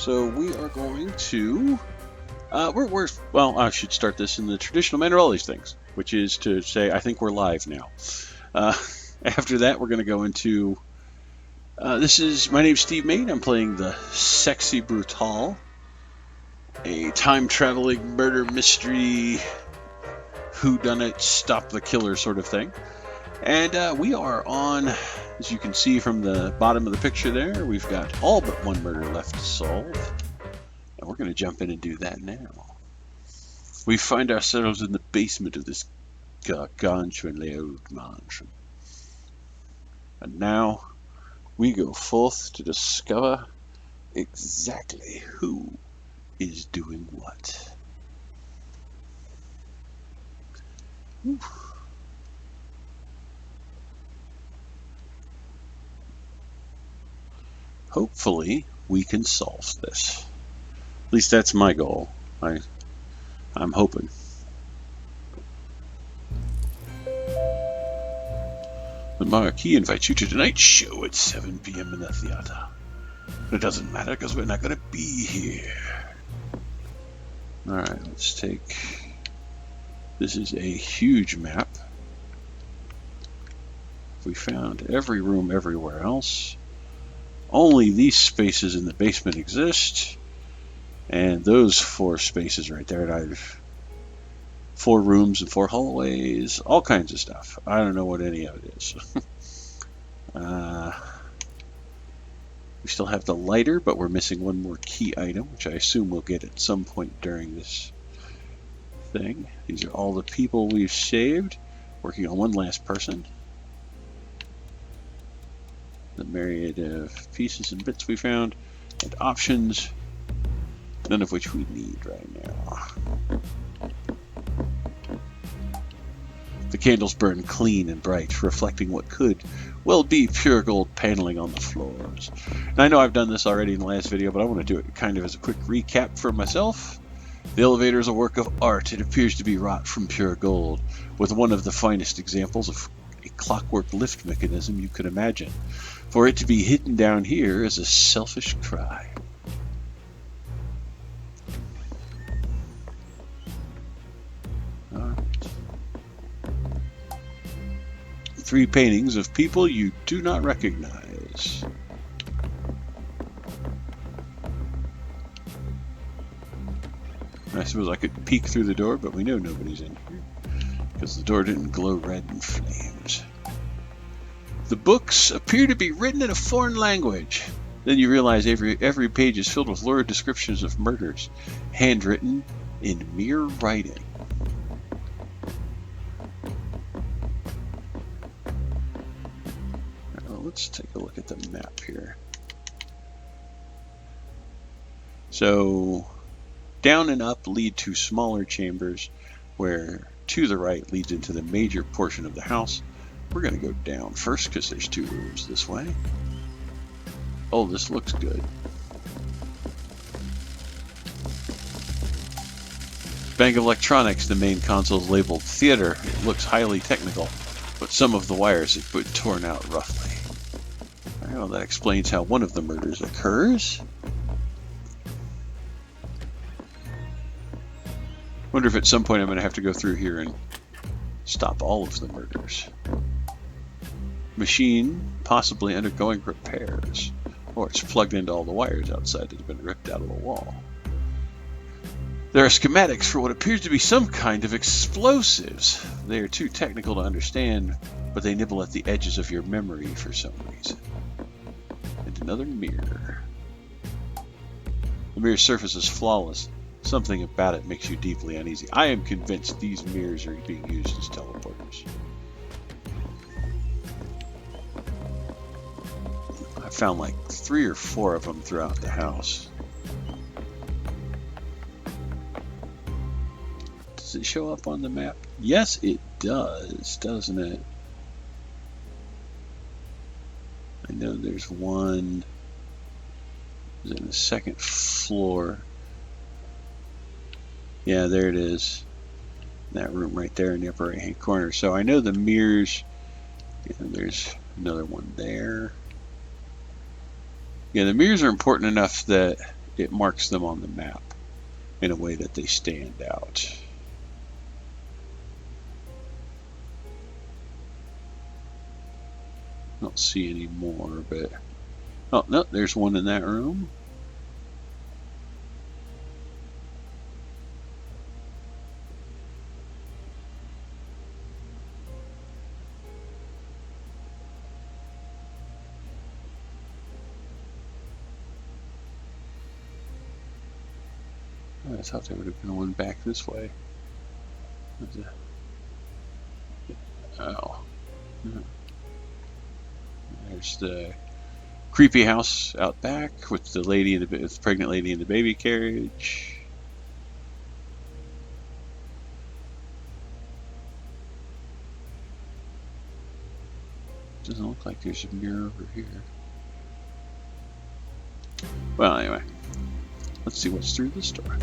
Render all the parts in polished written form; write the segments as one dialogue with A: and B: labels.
A: So we are going to, well, I should start this in the traditional manner of all these things, which is to say, I think we're live now. After that, we're going to go into, my name's Steve Mayne. I'm playing the Sexy Brutale, a time-traveling murder mystery, whodunit, stop the killer sort of thing. And we are on, as you can see from the bottom of the picture there, we've got all but one murder left to solve. And we're going to jump in and do that now. We find ourselves in the basement of this gargantuanly old mansion. And now we go forth to discover exactly who is doing what. Ooh. Hopefully, we can solve this. At least that's my goal. I'm hoping. The Marquis invites you to tonight's show at 7 p.m. in the theater. But it doesn't matter because we're not going to be here. Alright, let's take... This is a huge map. We found every room everywhere else. Only these spaces in the basement exist, and those 4 spaces right there, I've 4 rooms and 4 hallways, all kinds of stuff. I don't know what any of it is. We still have the lighter, but we're missing one more key item, which I assume we'll get at some point during this thing. These are all the people we've saved, working on one last person. The myriad of pieces and bits we found, and options, none of which we need right now. The candles burn clean and bright, reflecting what could well be pure gold paneling on the floors. And I know I've done this already in the last video, but I want to do it kind of as a quick recap for myself. The elevator is a work of art. It appears to be wrought from pure gold, with one of the finest examples of a clockwork lift mechanism you could imagine. For it to be hidden down here is a selfish crime. Alright. 3 paintings of people you do not recognize. I suppose I could peek through the door, but we know nobody's in here, because the door didn't glow red in flames. The books appear to be written in a foreign language. Then you realize every page is filled with lurid descriptions of murders, handwritten in mere writing. Now, let's take a look at the map here. So, down and up lead to smaller chambers, where to the right leads into the major portion of the house. We're going to go down first because there's 2 rooms this way. Oh, this looks good. Bank of Electronics, the main console is labeled Theater. It looks highly technical, but some of the wires have been torn out roughly. Well, that explains how one of the murders occurs. Wonder if at some point I'm going to have to go through here and stop all of the murders. Machine possibly undergoing repairs, or it's plugged into all the wires outside that have been ripped out of the wall. There are schematics for what appears to be some kind of explosives. They are too technical to understand, but they nibble at the edges of your memory for some reason. And another mirror. The mirror's surface is flawless. Something about it makes you deeply uneasy. I am convinced these mirrors are being used as teleporters. I found like 3 or 4 of them throughout the house. Does it show up on the map? Yes, it does, doesn't it? I know there's one in the 2nd floor. Yeah, there it is. That room right there in the upper right hand corner. So I know the mirrors. Yeah, there's another one there. Yeah, the mirrors are important enough that it marks them on the map in a way that they stand out. I don't see any more, but oh no, there's one in that room. I thought there would have been one back this way. Oh. There's the creepy house out back with the lady in the pregnant lady in the baby carriage. Doesn't look like there's a mirror over here. Well, anyway, let's see what's through this door.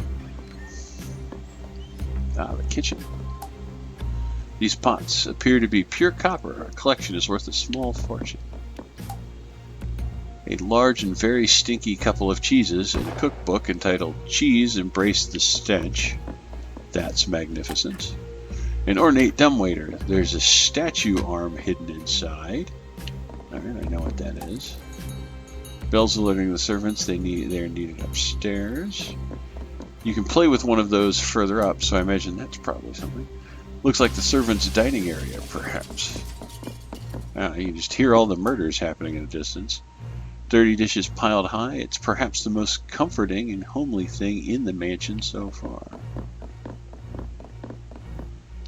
A: Ah, the kitchen. These pots appear to be pure copper. Our collection is worth a small fortune. A large and very stinky couple of cheeses and a cookbook entitled Cheese Embrace the Stench. That's magnificent. An ornate dumbwaiter. There's a statue arm hidden inside. Alright, I know what that is. Bells alerting the servants they're needed upstairs. You can play with one of those further up, so I imagine that's probably something. Looks like the servants' dining area, perhaps. You can just hear all the murders happening in a distance. Dirty dishes piled high. It's perhaps the most comforting and homely thing in the mansion so far.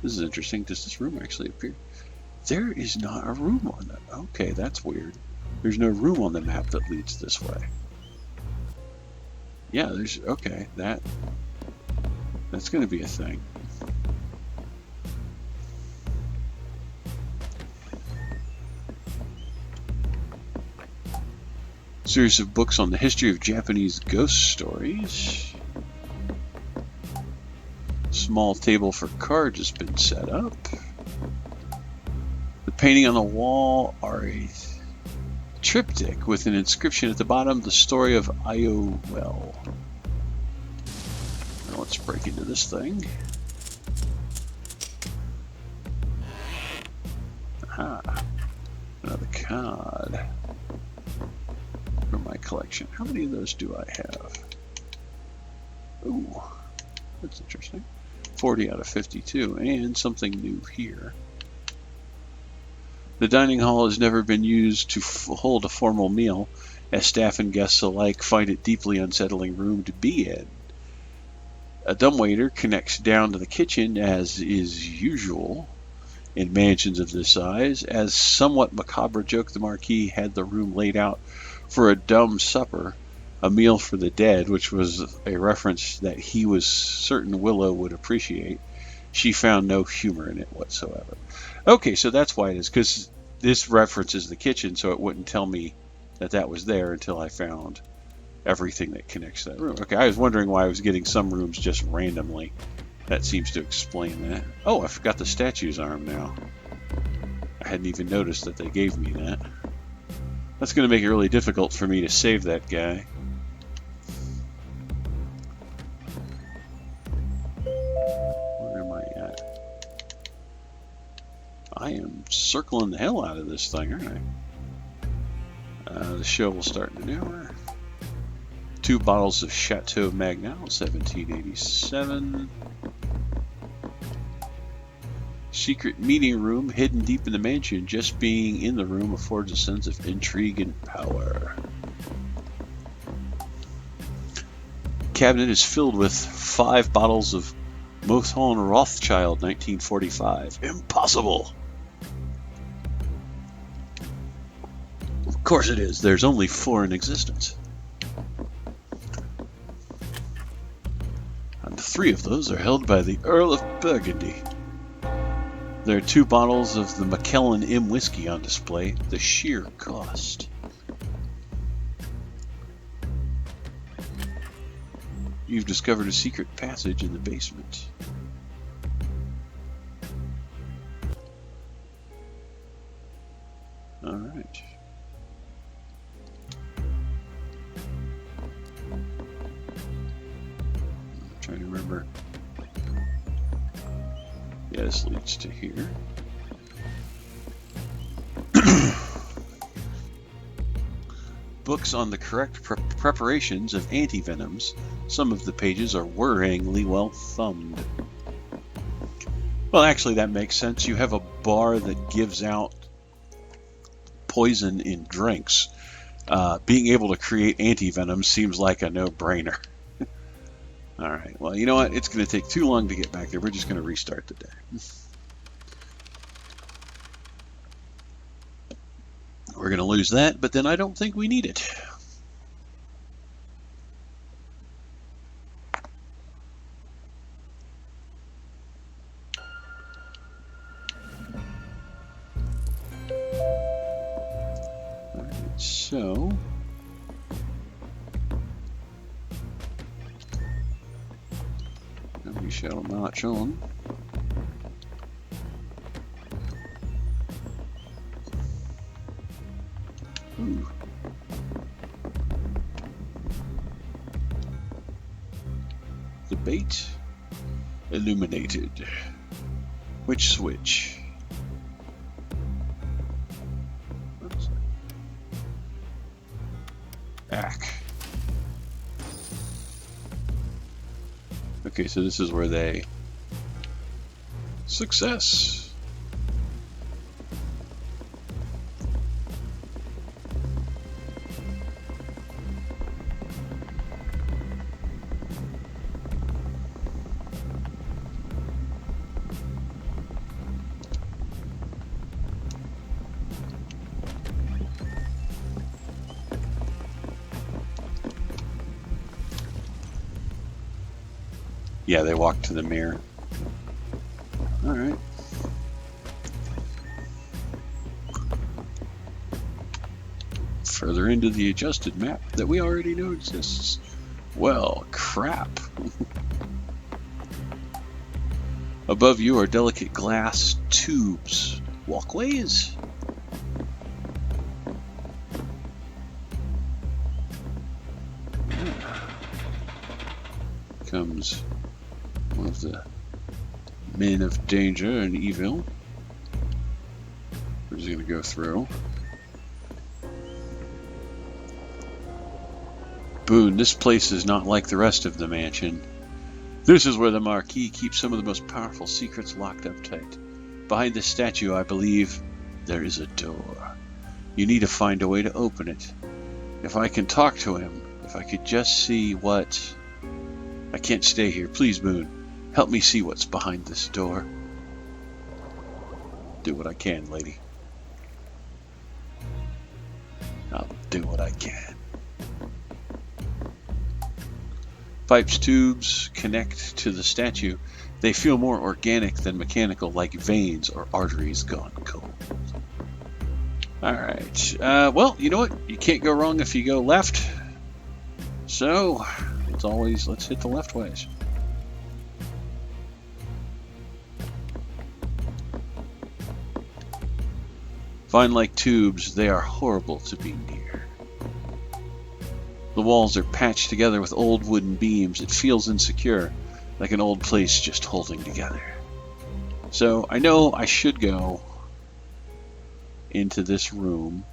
A: This is interesting. Does this room actually appear? There is not a room on that. Okay, that's weird. There's no room on the map that leads this way. Yeah, there's... Okay, that's going to be a thing. Series of books on the history of Japanese ghost stories. Small table for cards has been set up. The painting on the wall are a triptych with an inscription at the bottom, the story of Iowell. Now let's break into this thing. Aha, another card from my collection. How many of those do I have? Ooh, that's interesting. 40 out of 52, and something new here. The dining hall has never been used to hold a formal meal, as staff and guests alike find it deeply unsettling room to be in. A dumbwaiter connects down to the kitchen, as is usual in mansions of this size. As somewhat macabre joke, the Marquis had the room laid out for a dumb supper, a meal for the dead, which was a reference that he was certain Willow would appreciate. She found no humor in it whatsoever. Okay, so that's why it is, because this references the kitchen, so it wouldn't tell me that that was there until I found everything that connects to that room. Okay, I was wondering why I was getting some rooms just randomly. That seems to explain that. Oh, I forgot the statue's arm now. I hadn't even noticed that they gave me that. That's going to make it really difficult for me to save that guy. Where am I at? I am circling the hell out of this thing, aren't I? The show will start in an hour. 2 bottles of Chateau Magnal, 1787. Secret meeting room hidden deep in the mansion. Just being in the room affords a sense of intrigue and power. Cabinet is filled with 5 bottles of Mothon Rothschild 1945. Impossible! Of course it is. There's only 4 in existence. And 3 of those are held by the Earl of Burgundy. There are 2 bottles of the Macallan M whiskey on display. The sheer cost. You've discovered a secret passage in the basement. All right. Yeah, this leads to here. Books on the correct preparations of antivenoms. Some of the pages are worryingly well thumbed. Well, actually, that makes sense. You have a bar that gives out poison in drinks. Being able to create antivenom seems like a no-brainer. All right, well, you know what? It's going to take too long to get back there. We're just going to restart the day. We're going to lose that, but then I don't think we need it. All right, so we shall march on. Ooh. The bait illuminated. Which switch? Oops. Ack. Okay, so this is where they... Success! Yeah, they walked to the mirror. All right. Further into the adjusted map that we already know exists. Well, crap. Above you are delicate glass tubes. Walkways? Comes one of the men of danger and evil. We're just going to go through. Boone, this place is not like the rest of the mansion. This is where the Marquis keeps some of the most powerful secrets locked up tight. Behind this statue, I believe, there is a door. You need to find a way to open it. If I can talk to him, if I could just see what... I can't stay here. Please, Boone, help me see what's behind this door. Do what I can, lady. I'll do what I can. Pipes, tubes connect to the statue. They feel more organic than mechanical, like veins or arteries gone cold. Alright. Well, you know what? You can't go wrong if you go left. So, let's hit the left ways. Vine-like tubes, they are horrible to be near. The walls are patched together with old wooden beams. It feels insecure, like an old place just holding together. So I know I should go into this room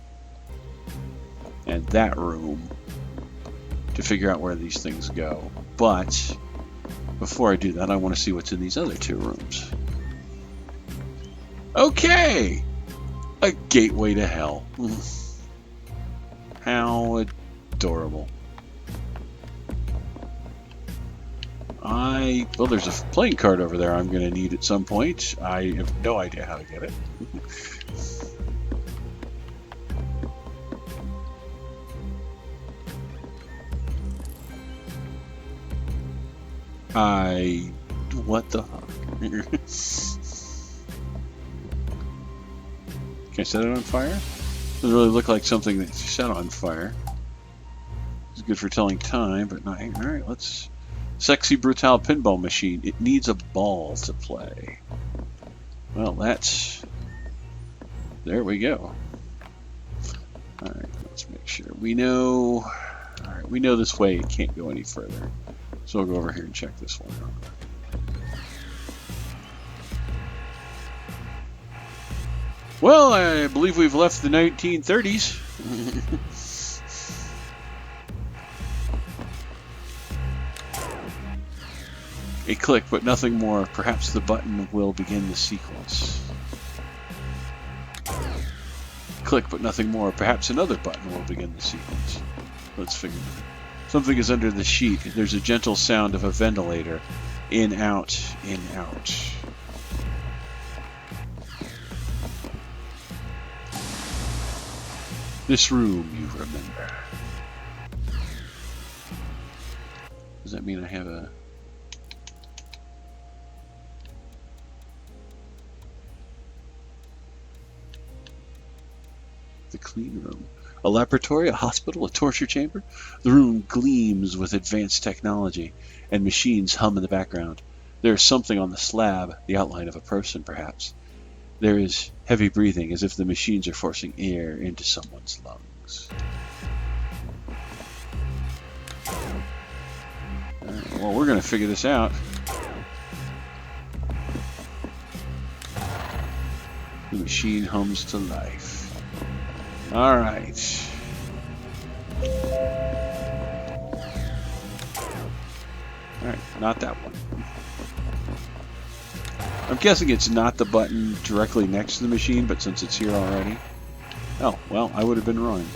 A: and that room to figure out where these things go. But before I do that, I want to see what's in these other two rooms. Okay! A gateway to hell. How adorable. Well, there's a playing card over there I'm going to need at some point. I have no idea how to get it. What the fuck? Can I set it on fire? Doesn't really look like something that's set on fire. It's good for telling time, but not. Alright, let's... Sexy Brutale pinball machine. It needs a ball to play. Well, that's... There we go. Alright, let's make sure. We know... Alright, we know this way it can't go any further. So we'll go over here and check this one out. Well, I believe we've left the 1930s. A click, but nothing more. Perhaps the button will begin the sequence. Click, but nothing more. Perhaps another button will begin the sequence. Let's figure it out. Something is under the sheet. There's a gentle sound of a ventilator. In, out, in, out. This room, you remember. Does that mean I have a... The clean room. A laboratory, a hospital, a torture chamber? The room gleams with advanced technology, and machines hum in the background. There is something on the slab, the outline of a person, perhaps. There is heavy breathing, as if the machines are forcing air into someone's lungs. Alright, well, we're going to figure this out. The machine hums to life. All right. All right, not that one. I'm guessing it's not the button directly next to the machine, but since it's here already. Oh, well, I would have been wrong.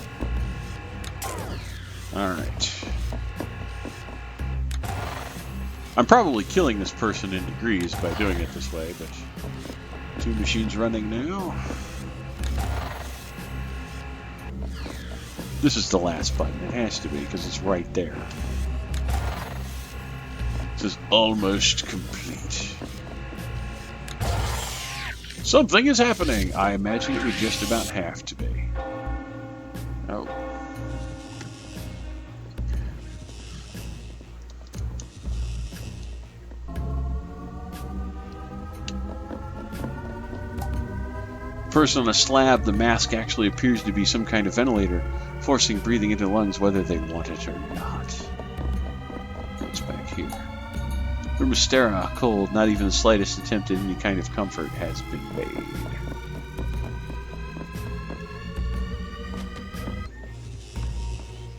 A: All right. I'm probably killing this person in degrees by doing it this way, but 2 machines running now. This is the last button. It has to be, because it's right there. This is almost complete. Something is happening. I imagine it would just about have to be. Oh. Person on a slab, the mask actually appears to be some kind of ventilator, forcing breathing into the lungs whether they want it or not. What's back here? Room is sterile, cold, not even the slightest attempt at any kind of comfort has been made.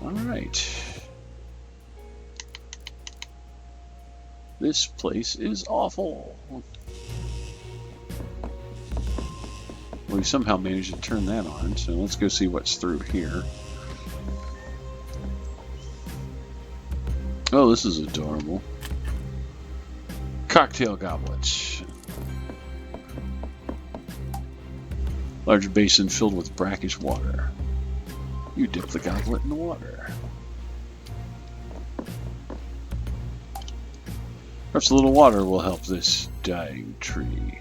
A: Alright. This place is awful. We somehow managed to turn that on, so let's go see what's through here. Oh, this is adorable. Cocktail goblets. Large basin filled with brackish water. You dip the goblet in the water. Perhaps a little water will help this dying tree.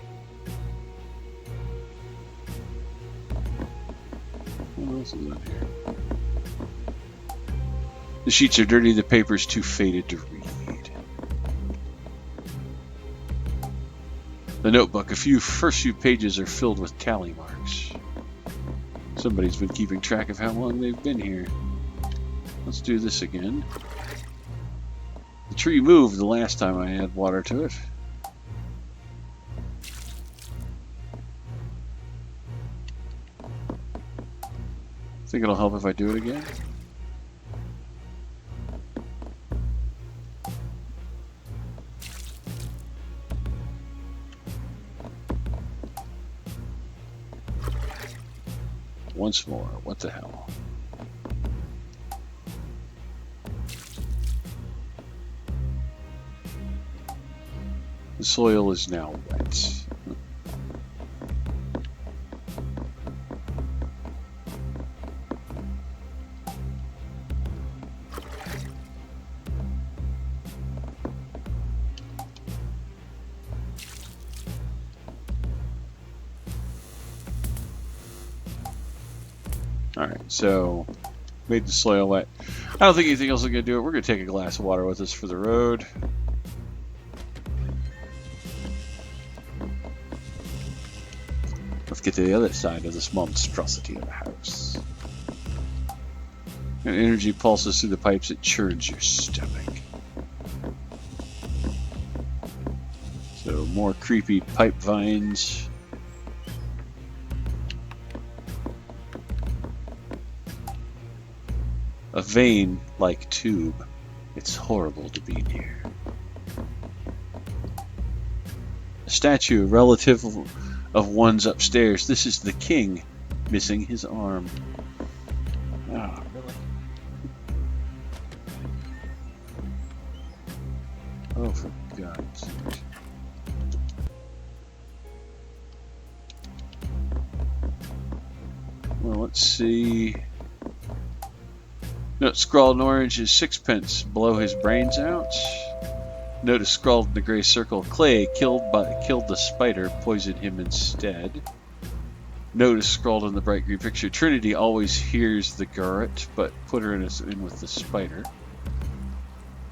A: What else is in here? The sheets are dirty, the paper's too faded to read. The notebook, first few pages are filled with tally marks. Somebody's been keeping track of how long they've been here. Let's do this again. The tree moved the last time I had water to it. Think it'll help if I do it again? Once more, what the hell? The soil is now wet. Alright, so made the soil wet. I don't think anything else is going to do it. We're going to take a glass of water with us for the road. Let's get to the other side of this monstrosity of a house. And energy pulses through the pipes, it churns your stomach. So more creepy pipe vines. a vein-like tube. It's horrible to be near. A statue, a relative of one's upstairs. This is the king, missing his arm. Oh, really? Oh, for God's sake. Well, let's see. Note scrawled in orange is sixpence. Blow his brains out. Notice scrawled in the gray circle. Clay killed the spider. Poisoned him instead. Notice scrawled in the bright green picture. Trinity always hears the garret, but put her in with the spider.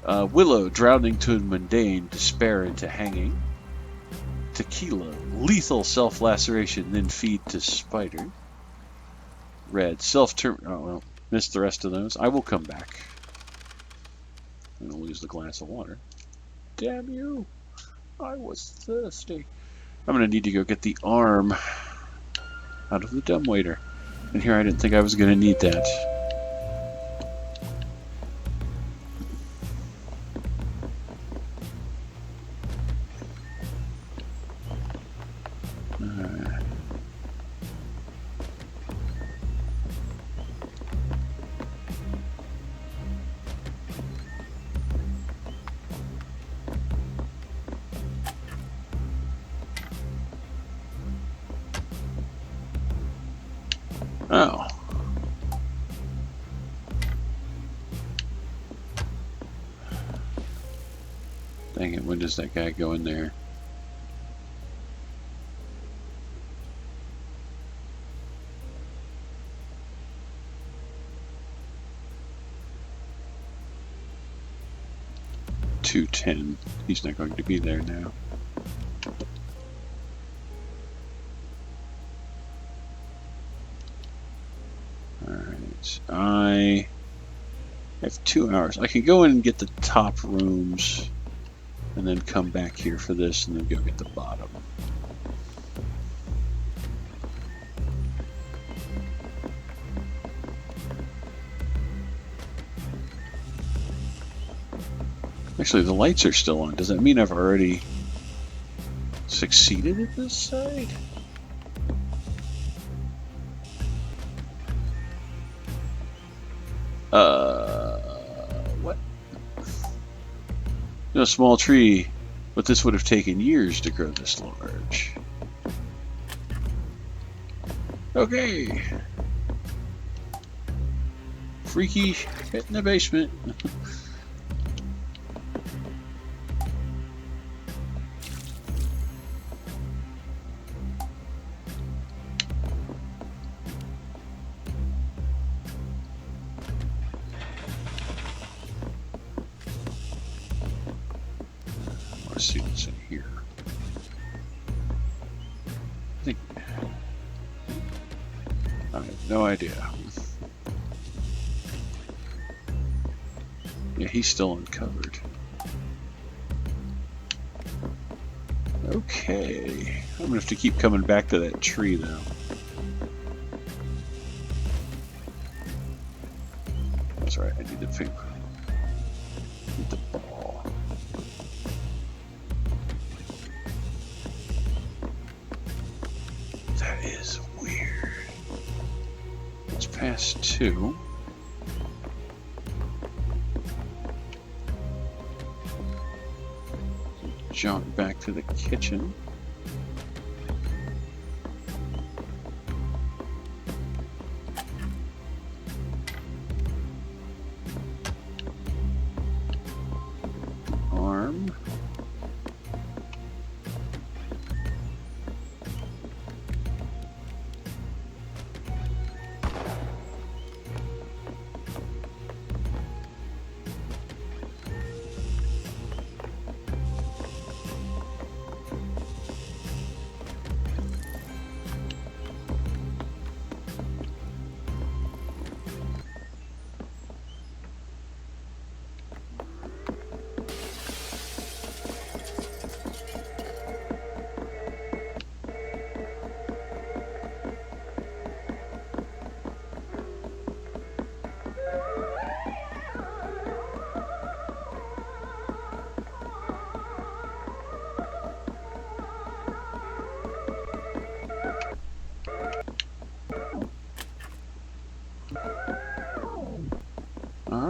A: Willow drowning to mundane. Despair into hanging. Tequila lethal self-laceration. Then feed to spider. Red self-term. Oh well. Missed the rest of those. I will come back. I'm going to lose the glass of water. Damn you. I was thirsty. I'm going to need to go get the arm out of the dumbwaiter. And here I didn't think I was going to need that. Oh. Dang it, when does that guy go in there? $2.10. He's not going to be there now. Alright, I have 2 hours. I can go in and get the top rooms and then come back here for this and then go get the bottom. Actually, the lights are still on. Does that mean I've already succeeded at this side? What? A small tree, but this would have taken years to grow this large. Okay. Freaky hit in the basement. Let's see what's in here. I have no idea. Yeah, he's still uncovered. Okay. I'm gonna have to keep coming back to that tree though. That's right, I need the finger. Need the ball. That is weird. It's past 2. Jump back to the kitchen. Arm.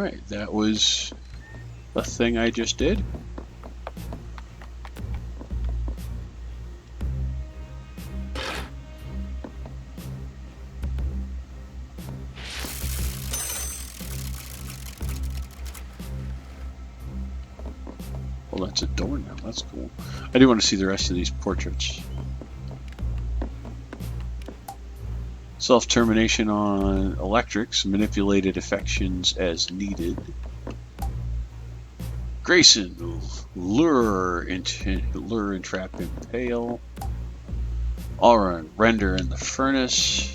A: Alright, that was a thing I just did. Well, that's a door now. That's cool. I do want to see the rest of these portraits. Self-termination on electrics, manipulated affections as needed. Grayson, lure, entrap, impale. Auron, render in the furnace.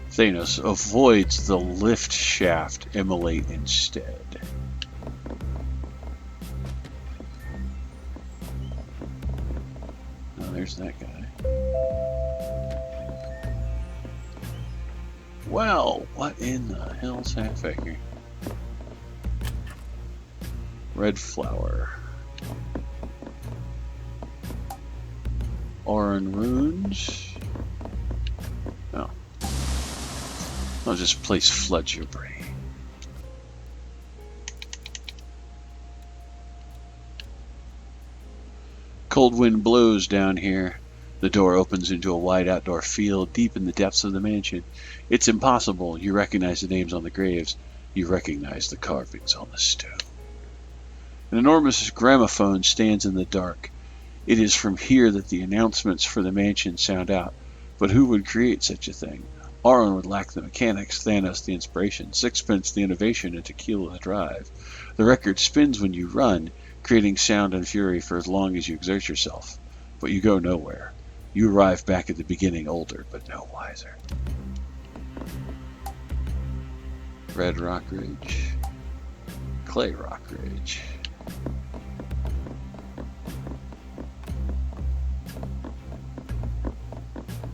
A: Thanos avoids the lift shaft, immolate instead. Oh, there's that guy. Well, what in the hell's happening? Red flower. Auron runes. Oh. I'll just place flood your brain. Cold wind blows down here. The door opens into a wide outdoor field deep in the depths of the mansion. It's impossible. You recognize the names on the graves. You recognize the carvings on the stone. An enormous gramophone stands in the dark. It is from here that the announcements for the mansion sound out. But who would create such a thing? Auron would lack the mechanics, Thanos the inspiration, Sixpence the innovation, and Tequila the drive. The record spins when you run, creating sound and fury for as long as you exert yourself. But you go nowhere. You arrive back at the beginning older, but no wiser. Red Rock Ridge. Clay Rock Ridge.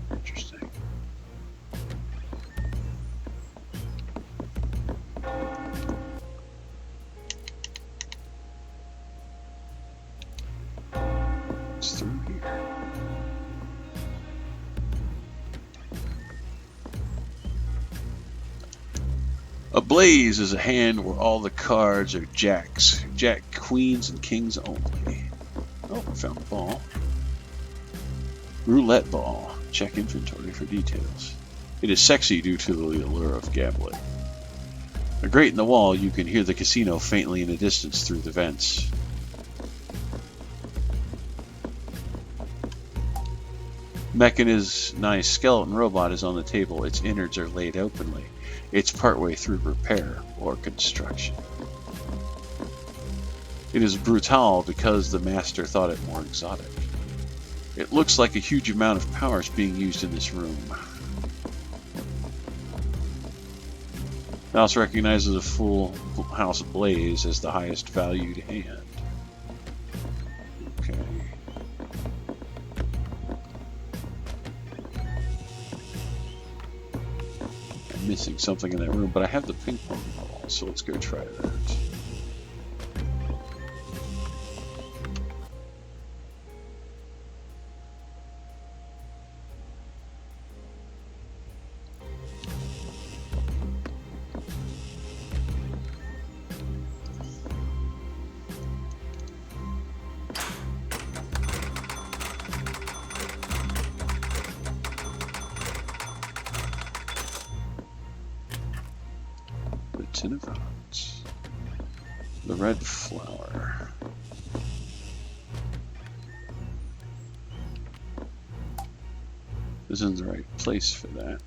A: Interesting. It's through here. A blaze is a hand where all the cards are jacks. Jack, queens, and kings only. Oh, I found the ball. Roulette ball. Check inventory for details. It is sexy due to the allure of gambling. A grate in the wall, you can hear the casino faintly in the distance through the vents. Mechanized skeleton robot is on the table. Its innards are laid openly. It's partway through repair or construction. It is Brutale because the master thought it more exotic. It looks like a huge amount of power is being used in this room. Mouse recognizes a full house blaze as the highest valued hand. Okay. I'm missing something in that room, but I have the ping pong ball, so let's go try that. The red flower. This isn't the right place for that.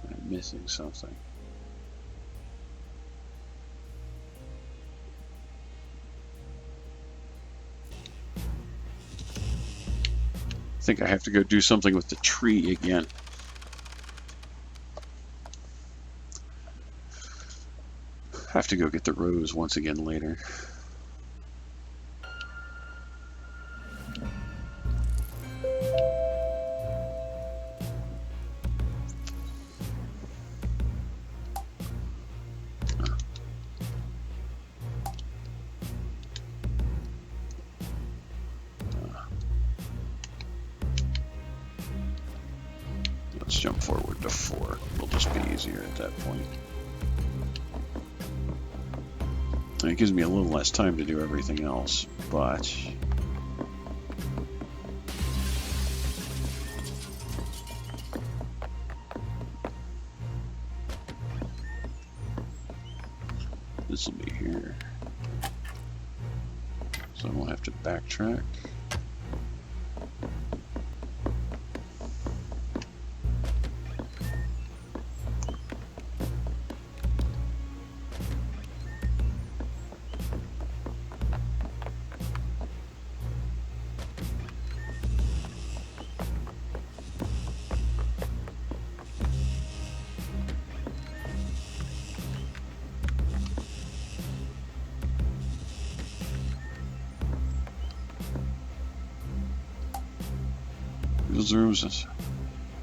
A: I'm missing something. I think I have to go do something with the tree again. I have to go get the rose once again later. Let's jump forward to 4. It'll just be easier at that point. And it gives me a little less time to do everything else, but this will be here, so I won't have to backtrack.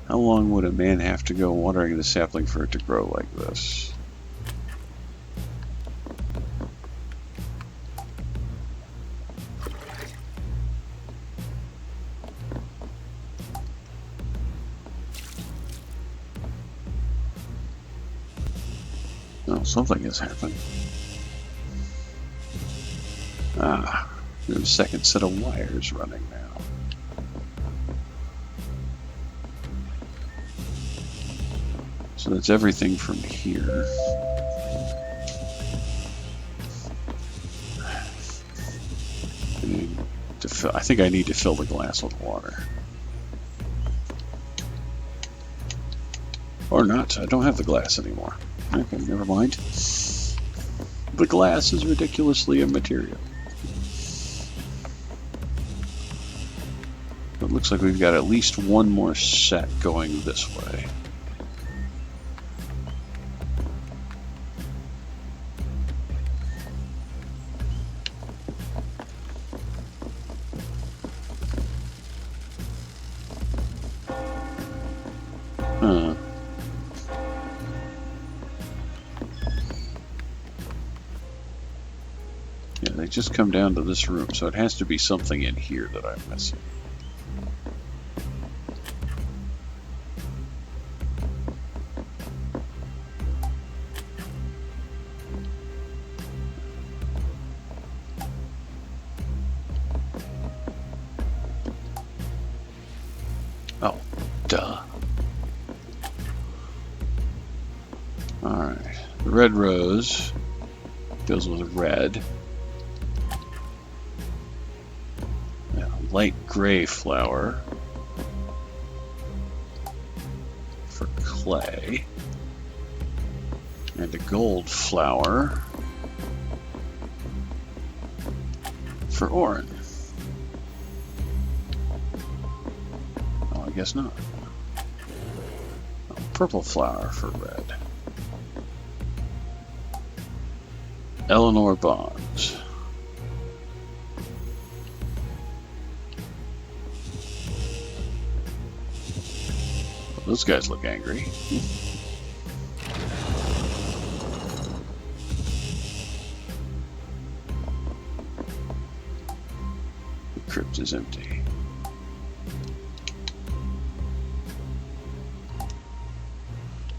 A: How long would a man have to go watering the sapling for it to grow like this? Oh, something has happened. Ah, there's a second set of wires running now. So that's everything from here. I think I need to fill the glass with water. Or not, I don't have the glass anymore. Okay, never mind. The glass is ridiculously immaterial. It looks like we've got at least one more set going this way. Yeah, they just come down to this room, so it has to be something in here that I'm missing. Oh, duh. Alright, the red rose goes with red. Light gray flower for clay, and a gold flower for Orin. Oh, I guess not. A purple flower for red. Eleanor Bonds. Those guys look angry. The crypt is empty.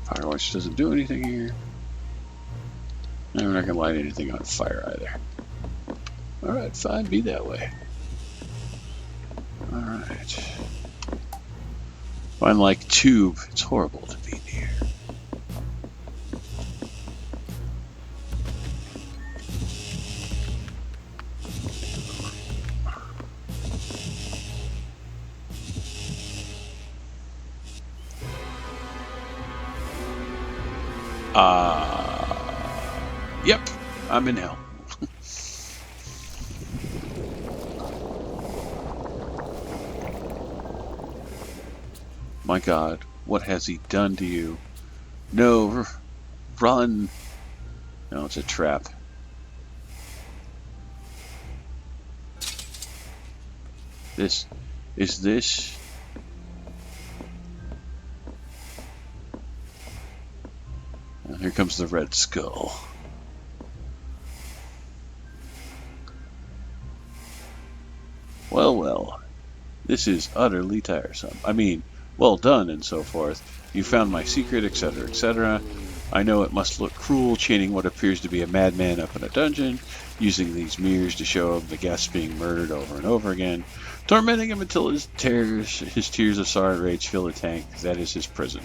A: Firewatch doesn't do anything here. And we're not going to light anything on fire either. Alright, fine, be that way. Alright. Unlike tube, it's horrible to be near. Yep, I'm in hell. My God, what has he done to you? No, run. No, it's a trap. This, is this? And here comes the red skull. Well, well, this is utterly tiresome. I mean, Well done, and so forth. You found my secret, etc., etc. I know it must look cruel, chaining what appears to be a madman up in a dungeon, using these mirrors to show him the guests being murdered over and over again, tormenting him until his tears of sorrow and rage fill the tank. That is his prison.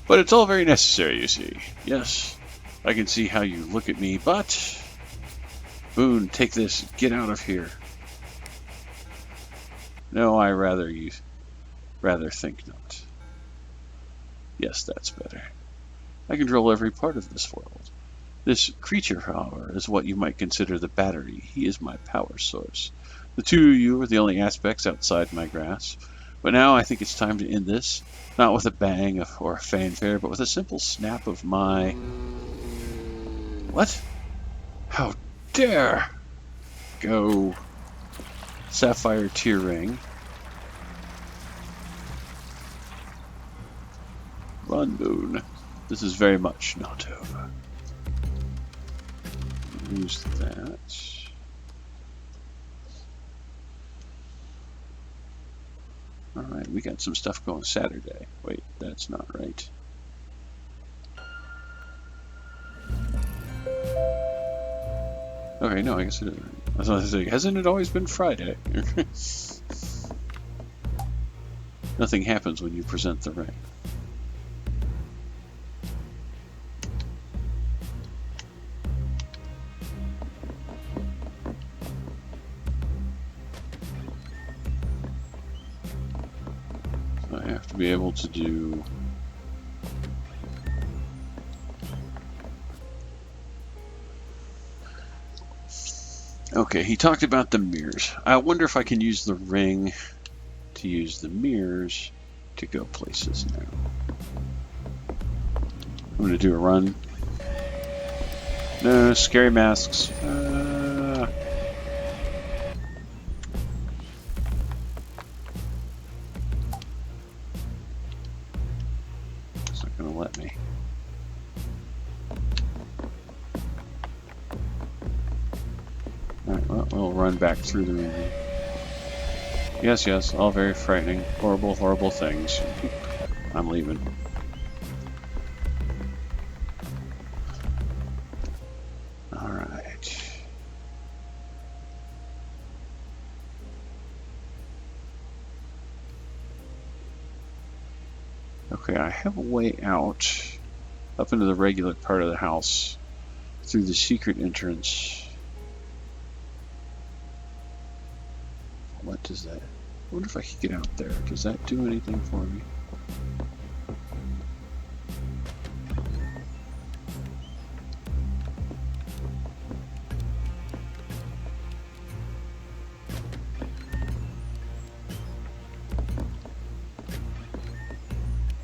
A: But it's all very necessary, you see. Yes, I can see how you look at me, but... Boone, take this. Get out of here. No, I rather think not. Yes, that's better. I control every part of this world. This creature, however, is what you might consider the battery. He is my power source. The two of you are the only aspects outside my grasp. But now I think it's time to end this, not with a bang or a fanfare, but with a simple snap of my... What? How dare! Go. Sapphire tear ring. Run, Boone. This is very much not over. Use that. Alright, we got some stuff going Saturday. Wait, that's not right. Okay, no, I guess it is. I was going to say, hasn't it always been Friday? Nothing happens when you present the ring. So I have to be able to do... Okay, he talked about the mirrors. I wonder if I can use the ring to use the mirrors to go places now. I'm going to do a run. No, scary masks. It's not going to let me. Alright, well, we'll run back through the room. Yes, yes, all very frightening. Horrible, horrible things. I'm leaving. Alright. Okay, I have a way out up into the regular part of the house through the secret entrance. What does that... I wonder if I could get out there. Does that do anything for me?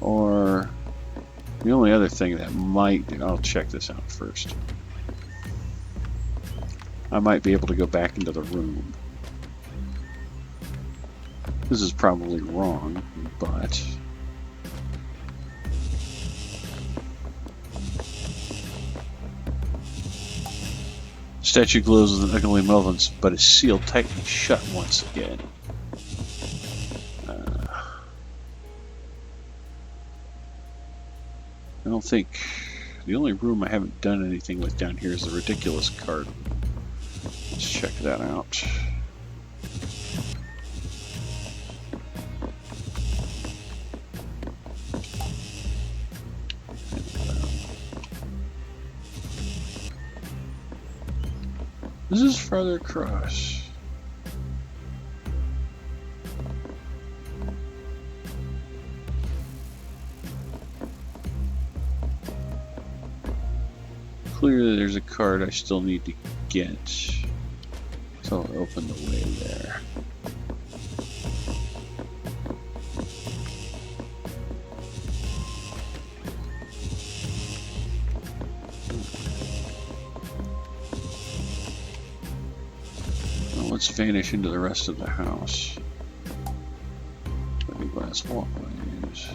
A: Or... the only other thing that might do... I'll check this out first. I might be able to go back into the room. This is probably wrong, but... Statue glows with an ugly malevolence, but is sealed tightly shut once again. I don't think... The only room I haven't done anything with down here is the ridiculous card. Let's check that out. This is farther across. Clearly there's a card I still need to get. So I'll open the way there. Let's vanish into the rest of the house. Let me glass walkways.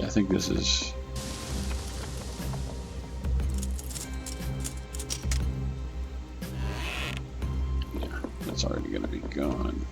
A: I think this is... Yeah, that's already going to be gone.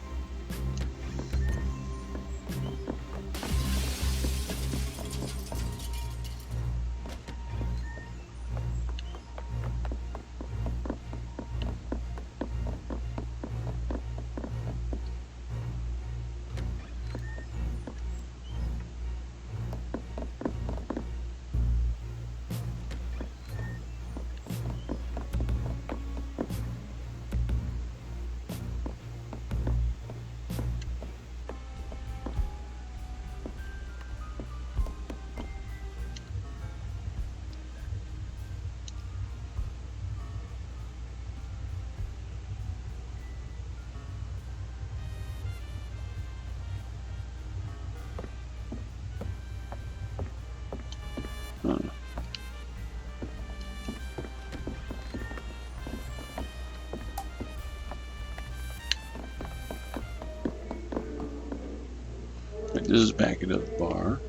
A: This is back into the bar.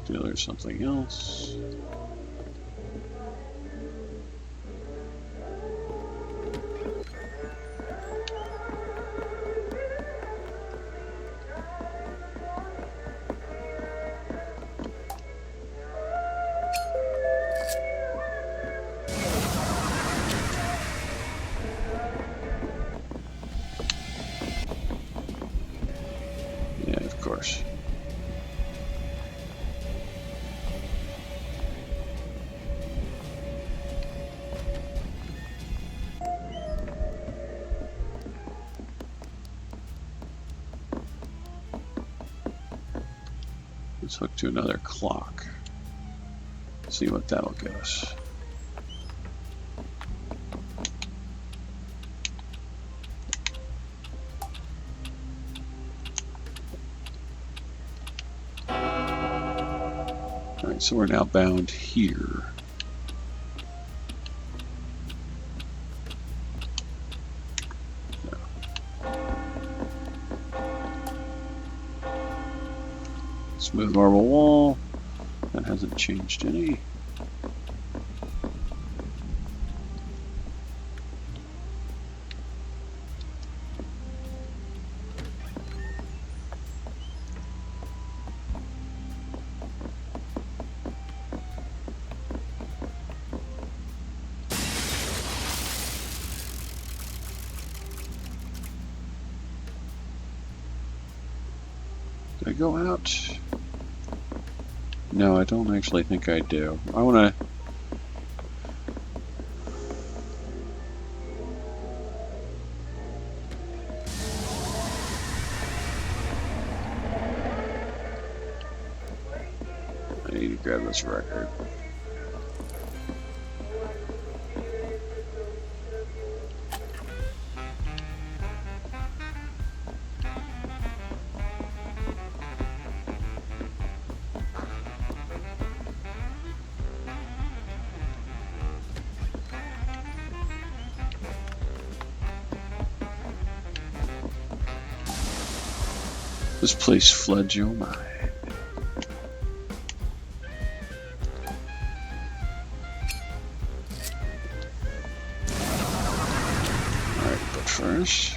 A: There's something else. Let's hook to another clock. See what that'll get us. Alright, so we're now bound here. Smooth marble wall. That hasn't changed any. Did I go out? No, I don't actually think I do. I want to... I need to grab this record. This place floods your mind. Alright, but first...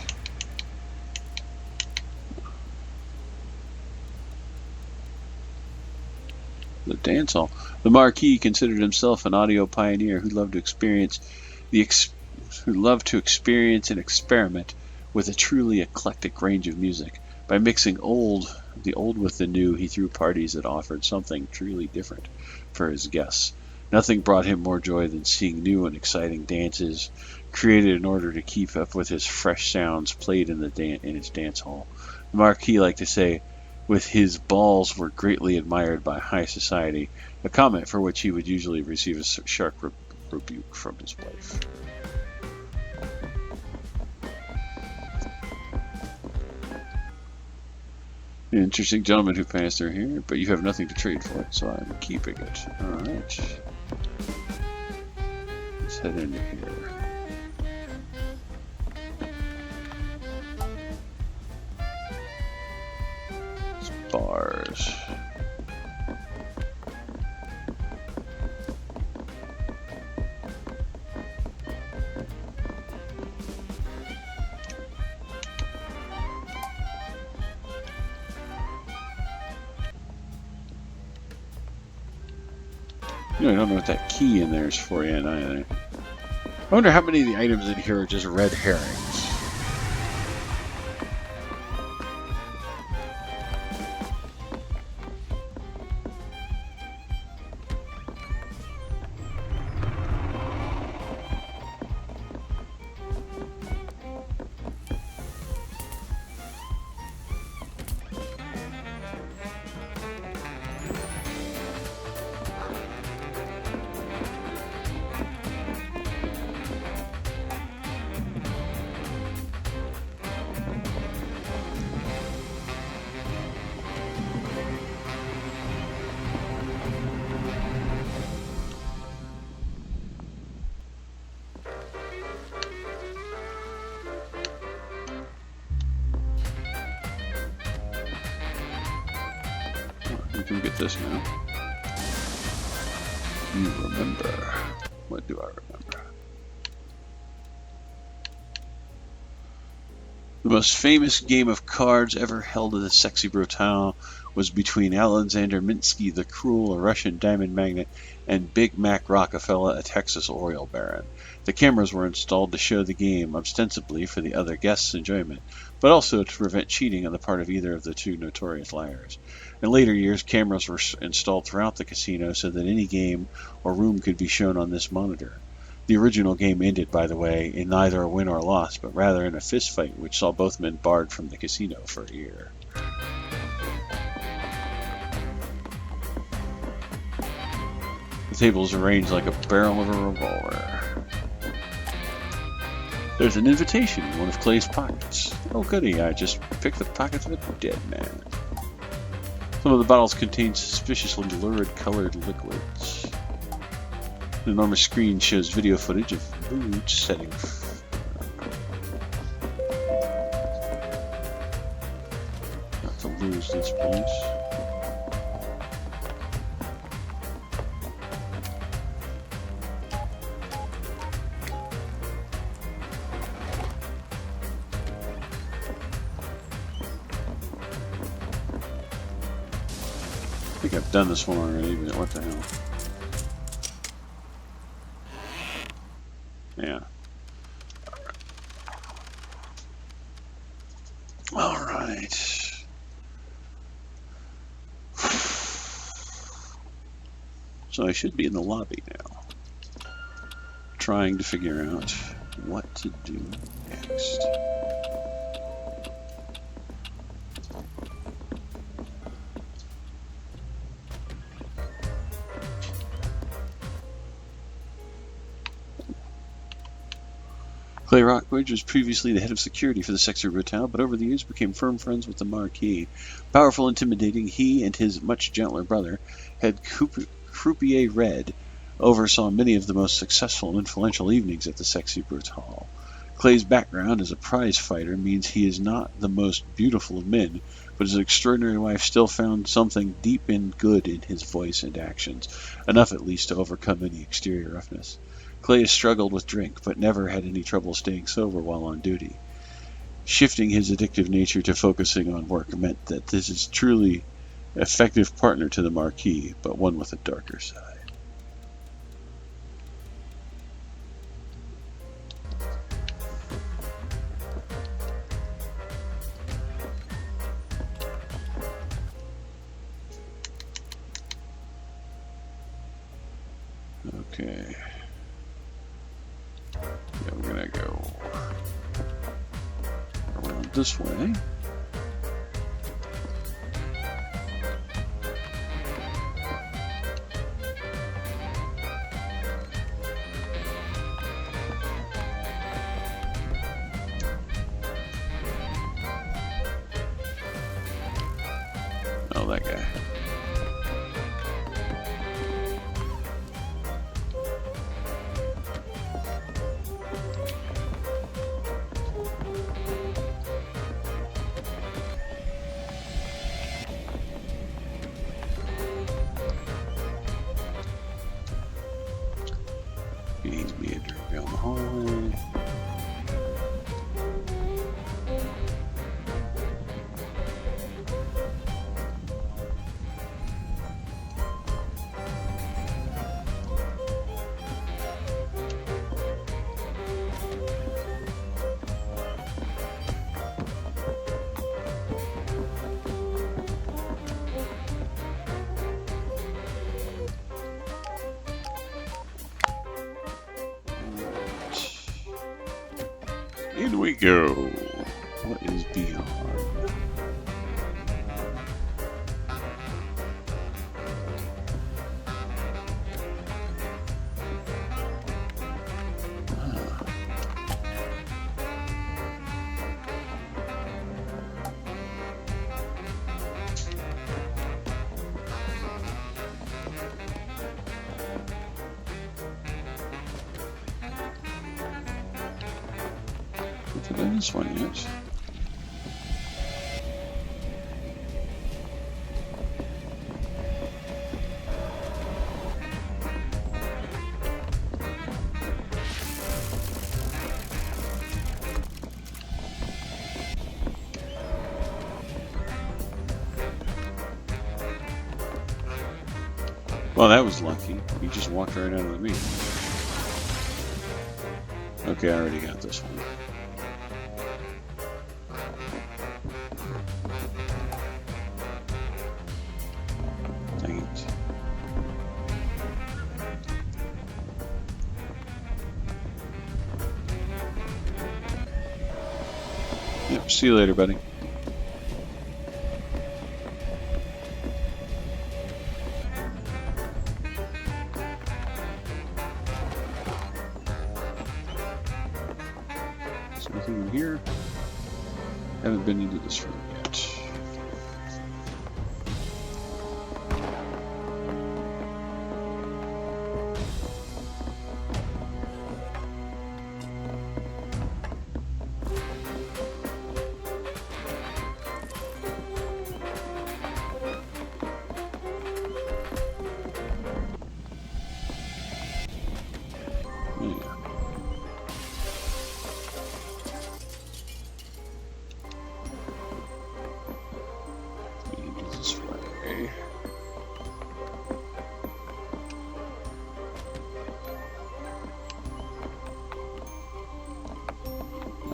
A: the dance hall. The Marquis considered himself an audio pioneer who loved to experience and experiment with a truly eclectic range of music. By mixing the old with the new, he threw parties that offered something truly different for his guests. Nothing brought him more joy than seeing new and exciting dances created in order to keep up with his fresh sounds played in his dance hall. The Marquis liked to say, with his balls were greatly admired by high society, a comment for which he would usually receive a sharp rebuke from his wife. An interesting gentleman who passed through here, but you have nothing to trade for it, so I'm keeping it. Alright. Let's head into here. bars. You know, I don't know what that key in there is for yet either. I wonder how many of the items in here are just red herrings. You can get this now. You remember. What do I remember? The most famous game of cards ever held in the Sexy Brutale was between Alexander Minsky, the cruel, a Russian diamond magnate, and Big Mac Rockefeller, a Texas oil baron. The cameras were installed to show the game, ostensibly for the other guests' enjoyment, but also to prevent cheating on the part of either of the two notorious liars. In later years, cameras were installed throughout the casino so that any game or room could be shown on this monitor. The original game ended, by the way, in neither a win or a loss, but rather in a fist fight which saw both men barred from the casino for a year. The table is arranged like a barrel of a revolver. There's an invitation in one of Clay's pockets. Oh goody, I just picked the pocket of a dead man. Some of the bottles contain suspiciously lurid colored liquids. An enormous screen shows video footage of boots setting. Not to lose this place. I think I've done this one already, but what the hell? Yeah. All right. So I should be in the lobby now, trying to figure out what to do next. Clay Rockbridge was previously the head of security for the Sexy Brutale, but over the years became firm friends with the Marquis. Powerful, intimidating, he and his much gentler brother, head Croupier Red, oversaw many of the most successful and influential evenings at the Sexy Brutale. Clay's background as a prize fighter means he is not the most beautiful of men, but his extraordinary wife still found something deep and good in his voice and actions, enough at least to overcome any exterior roughness. Clay has struggled with drink, but never had any trouble staying sober while on duty. Shifting his addictive nature to focusing on work meant that this is truly an effective partner to the Marquis, but one with a darker side. Okay. Yeah, we're gonna go around this way. Oh, that guy. hallway. In we go. What is beyond? This one is. Well, that was lucky. He just walked right out of the meeting. Okay, I already got this one. Yep, see you later, buddy. Is there anything in here? Haven't been into this room yet.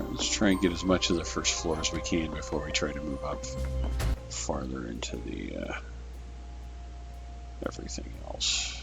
A: Let's try and get as much of the first floor as we can before we try to move up farther into the everything else.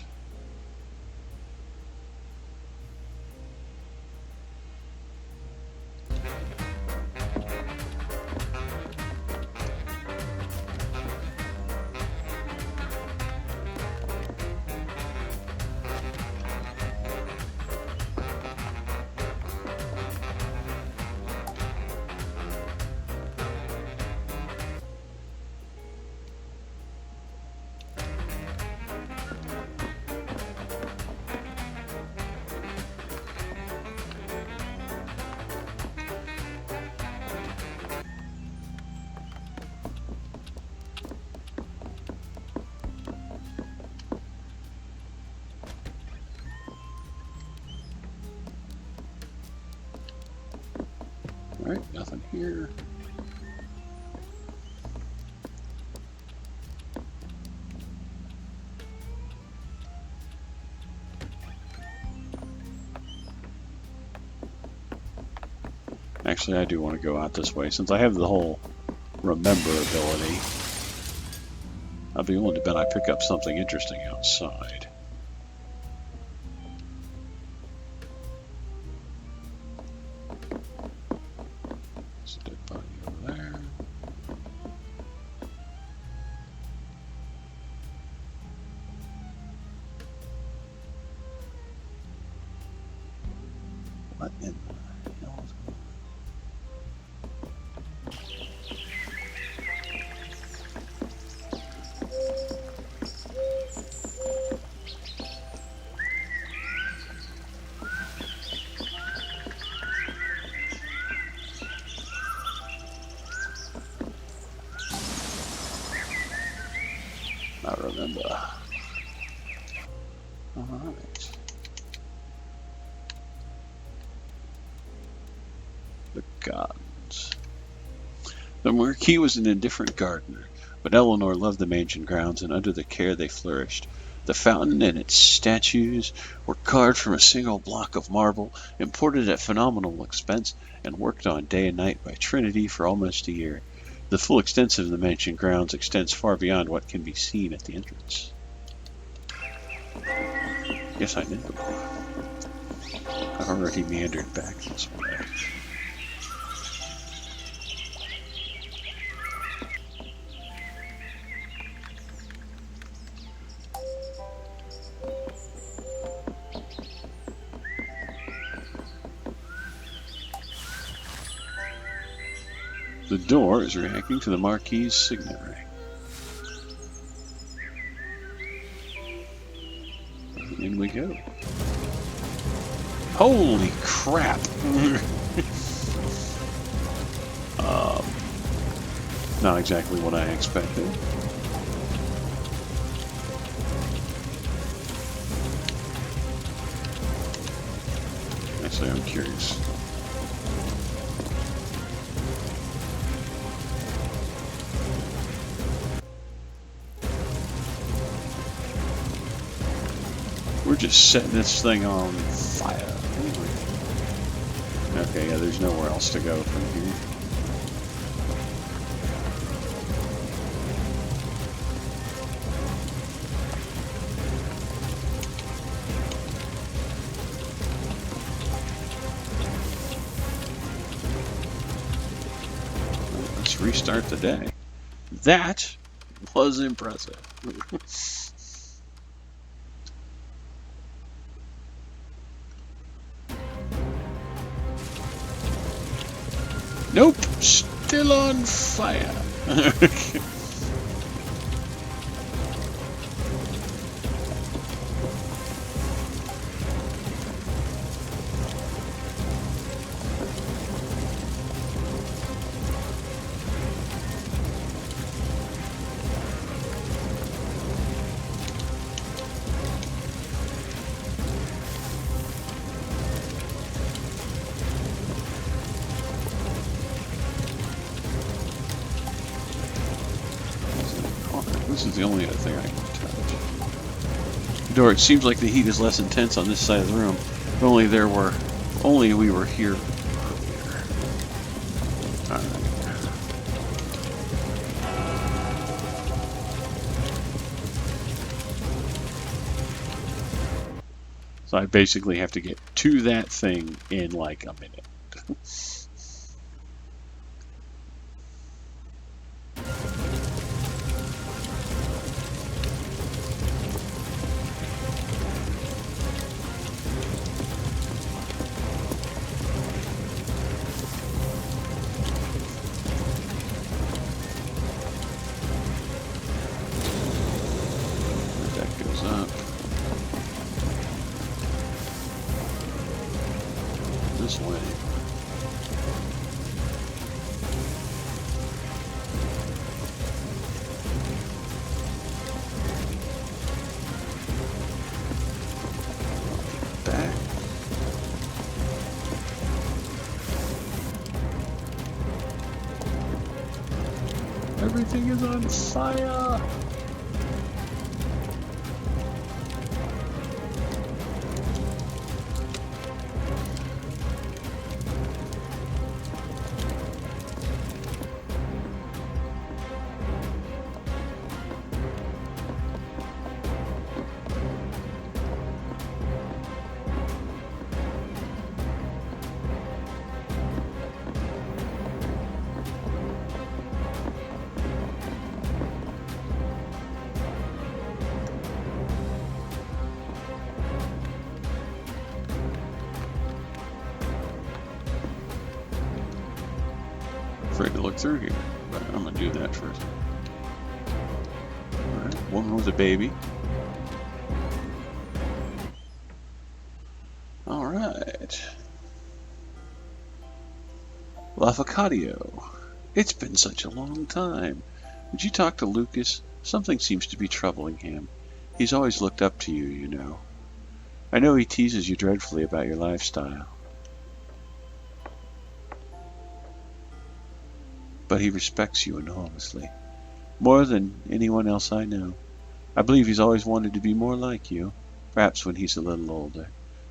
A: Alright, nothing here. Actually, I do want to go out this way. Since I have the whole remember ability, I'll be willing to bet I pick up something interesting outside. There's a dead body over there. What in the hell is going on? I remember. Alright. The gardens. The Marquis was an indifferent gardener, but Eleanor loved the mansion grounds, and under their care they flourished. The fountain and its statues were carved from a single block of marble, imported at phenomenal expense, and worked on day and night by Trinity for almost a year. The full extent of the mansion grounds extends far beyond what can be seen at the entrance. Yes, I know. I've already meandered back this way. The door is reacting to the Marquis' signet ring. In we go. Holy crap! Not exactly what I expected. Actually, I'm curious. We're just setting this thing on fire. Okay, yeah, there's nowhere else to go from here. Let's restart the day. That was impressive. Nope, still on fire. This is the only other thing I can touch. The door, it seems like the heat is less intense on this side of the room. Only we were here earlier. Alright. So I basically have to get to that thing in like a minute. Up. This way. Back. Everything is on fire. Afraid to look through here, but I'm gonna do that first. Alright, woman with a baby. Alright. Lafcadio. It's been such a long time. Would you talk to Lucas? Something seems to be troubling him. He's always looked up to you, you know. I know he teases you dreadfully about your lifestyle. but he respects you enormously. More than anyone else I know. I believe he's always wanted to be more like you. Perhaps when he's a little older.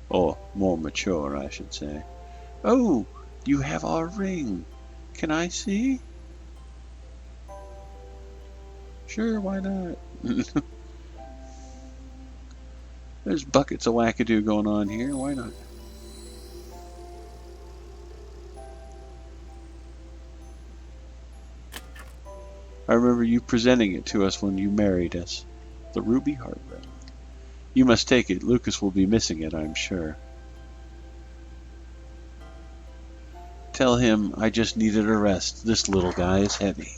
A: Or more mature, I should say. Oh, you have our ring. Can I see? Sure, why not? There's buckets of wackadoo going on here. Why not? I remember you presenting it to us when you married us. The ruby heart ring. You must take it. Lucas will be missing it, I'm sure. Tell him I just needed a rest. This little guy is heavy.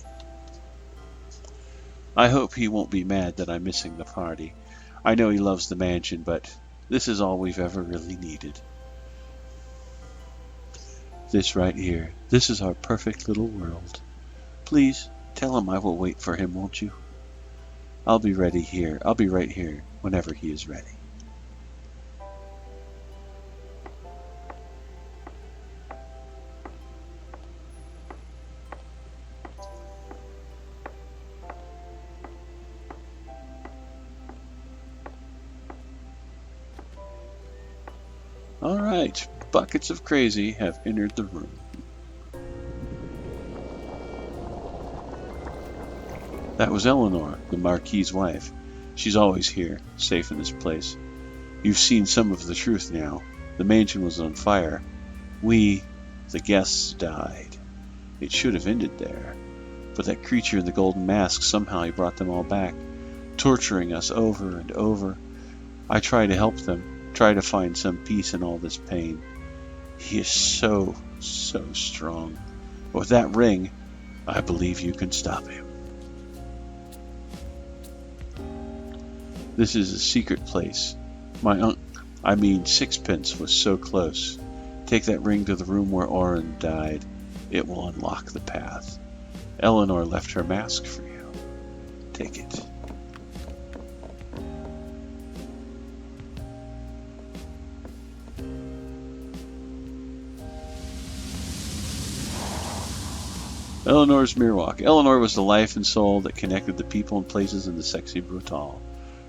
A: I hope he won't be mad that I'm missing the party. I know he loves the mansion, but this is all we've ever really needed. This right here. This is our perfect little world. Please, tell him I will wait for him, won't you? I'll be ready here. I'll be right here whenever he is ready. All right, buckets of crazy have entered the room. That was Eleanor, the Marquis's wife. She's always here, safe in this place. You've seen some of the truth now. The mansion was on fire. We, the guests, died. It should have ended there. But that creature in the golden mask, somehow he brought them all back, torturing us over and over. I try to help them, try to find some peace in all this pain. He is so strong. But with that ring, I believe you can stop him. This is a secret place. Sixpence was so close. Take that ring to the room where Oren died. It will unlock the path. Eleanor left her mask for you. Take it. Eleanor's Mirwalk. Eleanor was the life and soul that connected the people and places in the Sexy Brutale.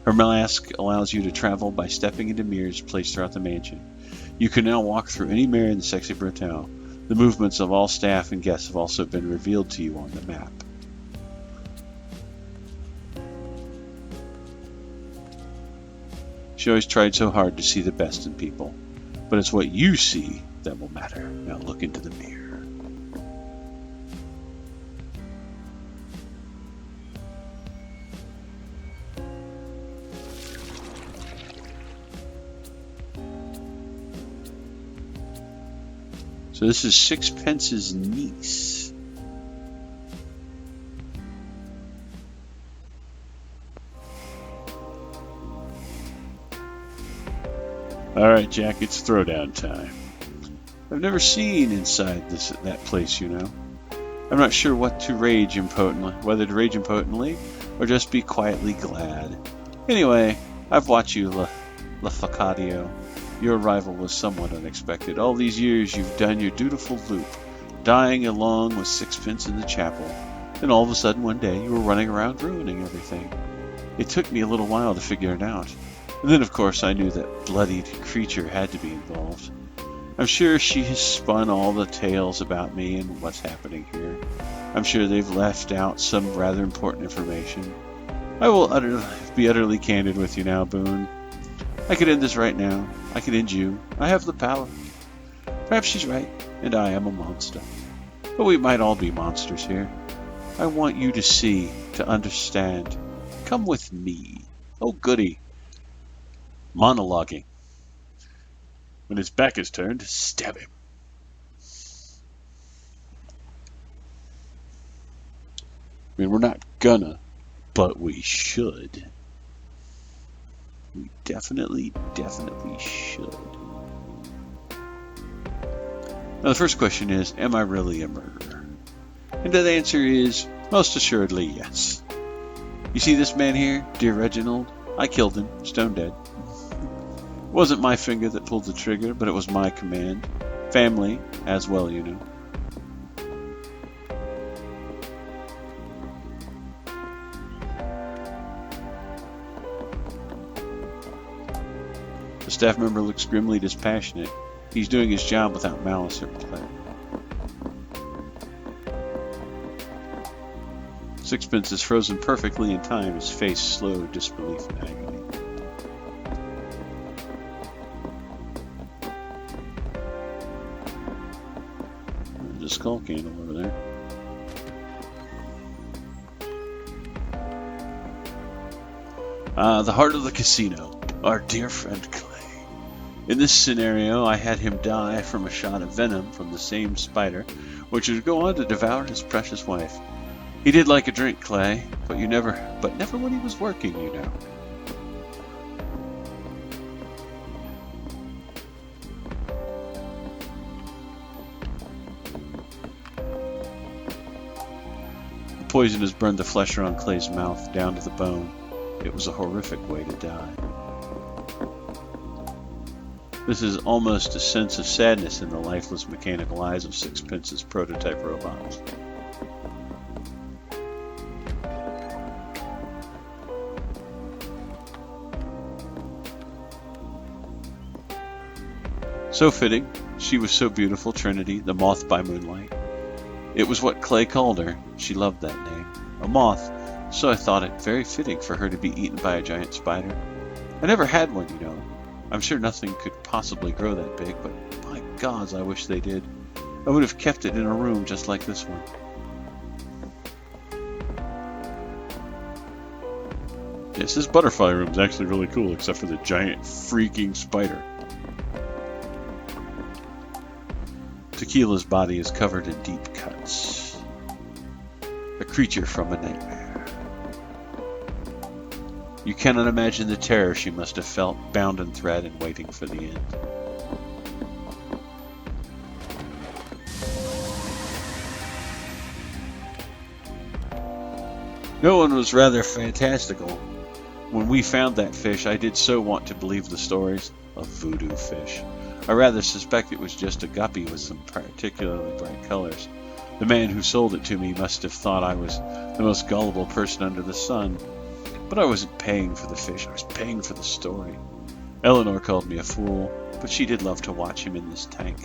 A: Her mask allows you to travel by stepping into mirrors placed throughout the mansion. You can now walk through any mirror in the Sexy Brutale. The movements of all staff and guests have also been revealed to you on the map. She always tried so hard to see the best in people. But it's what you see that will matter. Now look into the mirror. So this is Sixpence's niece. Alright, Jack, it's throwdown time. I've never seen inside that place, you know. I'm not sure what to rage impotently, whether to rage impotently or just be quietly glad. Anyway, I've watched you, La Facadio. Your arrival was somewhat unexpected. All these years you've done your dutiful loop, dying along with Sixpence in the chapel. Then all of a sudden one day you were running around ruining everything. It took me a little while to figure it out. And then of course I knew that bloodied creature had to be involved. I'm sure she has spun all the tales about me and what's happening here. I'm sure they've left out some rather important information. I will be utterly candid with you now, Boone. I could end this right now. I could end you. I have the power. Perhaps she's right, and I am a monster. But we might all be monsters here. I want you to see, to understand. Come with me. Oh, goody. Monologuing. When his back is turned, stab him. I mean, we're not gonna, but we should. We definitely should. Now the first question is, am I really a murderer? And the answer is, most assuredly, yes. You see this man here, dear Reginald? I killed him, stone dead. It wasn't my finger that pulled the trigger, but it was my command. Family, as well, you know. The staff member looks grimly dispassionate. He's doing his job without malice or play. Sixpence is frozen perfectly in time, his face slow disbelief and agony. There's a skull candle over there. The heart of the casino, our dear friend Clay. In this scenario, I had him die from a shot of venom from the same spider, which would go on to devour his precious wife. He did like a drink, Clay, but never when he was working, you know. The poison has burned the flesh around Clay's mouth down to the bone. It was a horrific way to die. This is almost a sense of sadness in the lifeless mechanical eyes of Sixpence's prototype robots. So fitting. She was so beautiful, Trinity, the moth by moonlight. It was what Clay called her. She loved that name. A moth. So I thought it very fitting for her to be eaten by a giant spider. I never had one, you know. I'm sure nothing could possibly grow that big, but by gods, I wish they did. I would have kept it in a room just like this one. Yes, this butterfly room is actually really cool, except for the giant freaking spider. Tequila's body is covered in deep cuts. A creature from a nightmare. You cannot imagine the terror she must have felt, bound in thread and waiting for the end. No one was rather fantastical. When we found that fish, I did so want to believe the stories of voodoo fish. I rather suspect it was just a guppy with some particularly bright colors. The man who sold it to me must have thought I was the most gullible person under the sun. But I wasn't paying for the fish, I was paying for the story. Eleanor called me a fool, but she did love to watch him in this tank.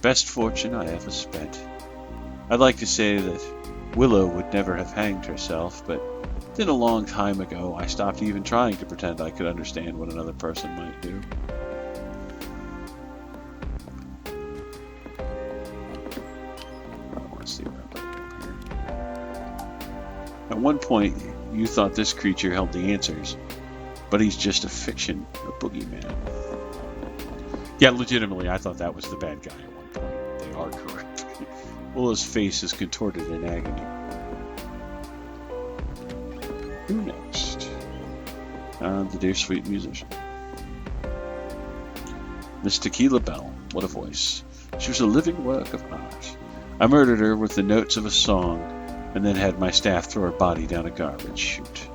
A: Best fortune I ever spent. I'd like to say that Willow would never have hanged herself, but then a long time ago I stopped even trying to pretend I could understand what another person might do. I want to see what I'm here. At one point, you thought this creature held the answers, but he's just a fiction, a boogeyman. Yeah, legitimately, I thought that was the bad guy at one point. They are correct. Willow's face is contorted in agony. Who next? The dear sweet musician. Miss Tequila Bell. What a voice. She was a living work of art. I murdered her with the notes of a song, and then had my staff throw her body down a garbage chute.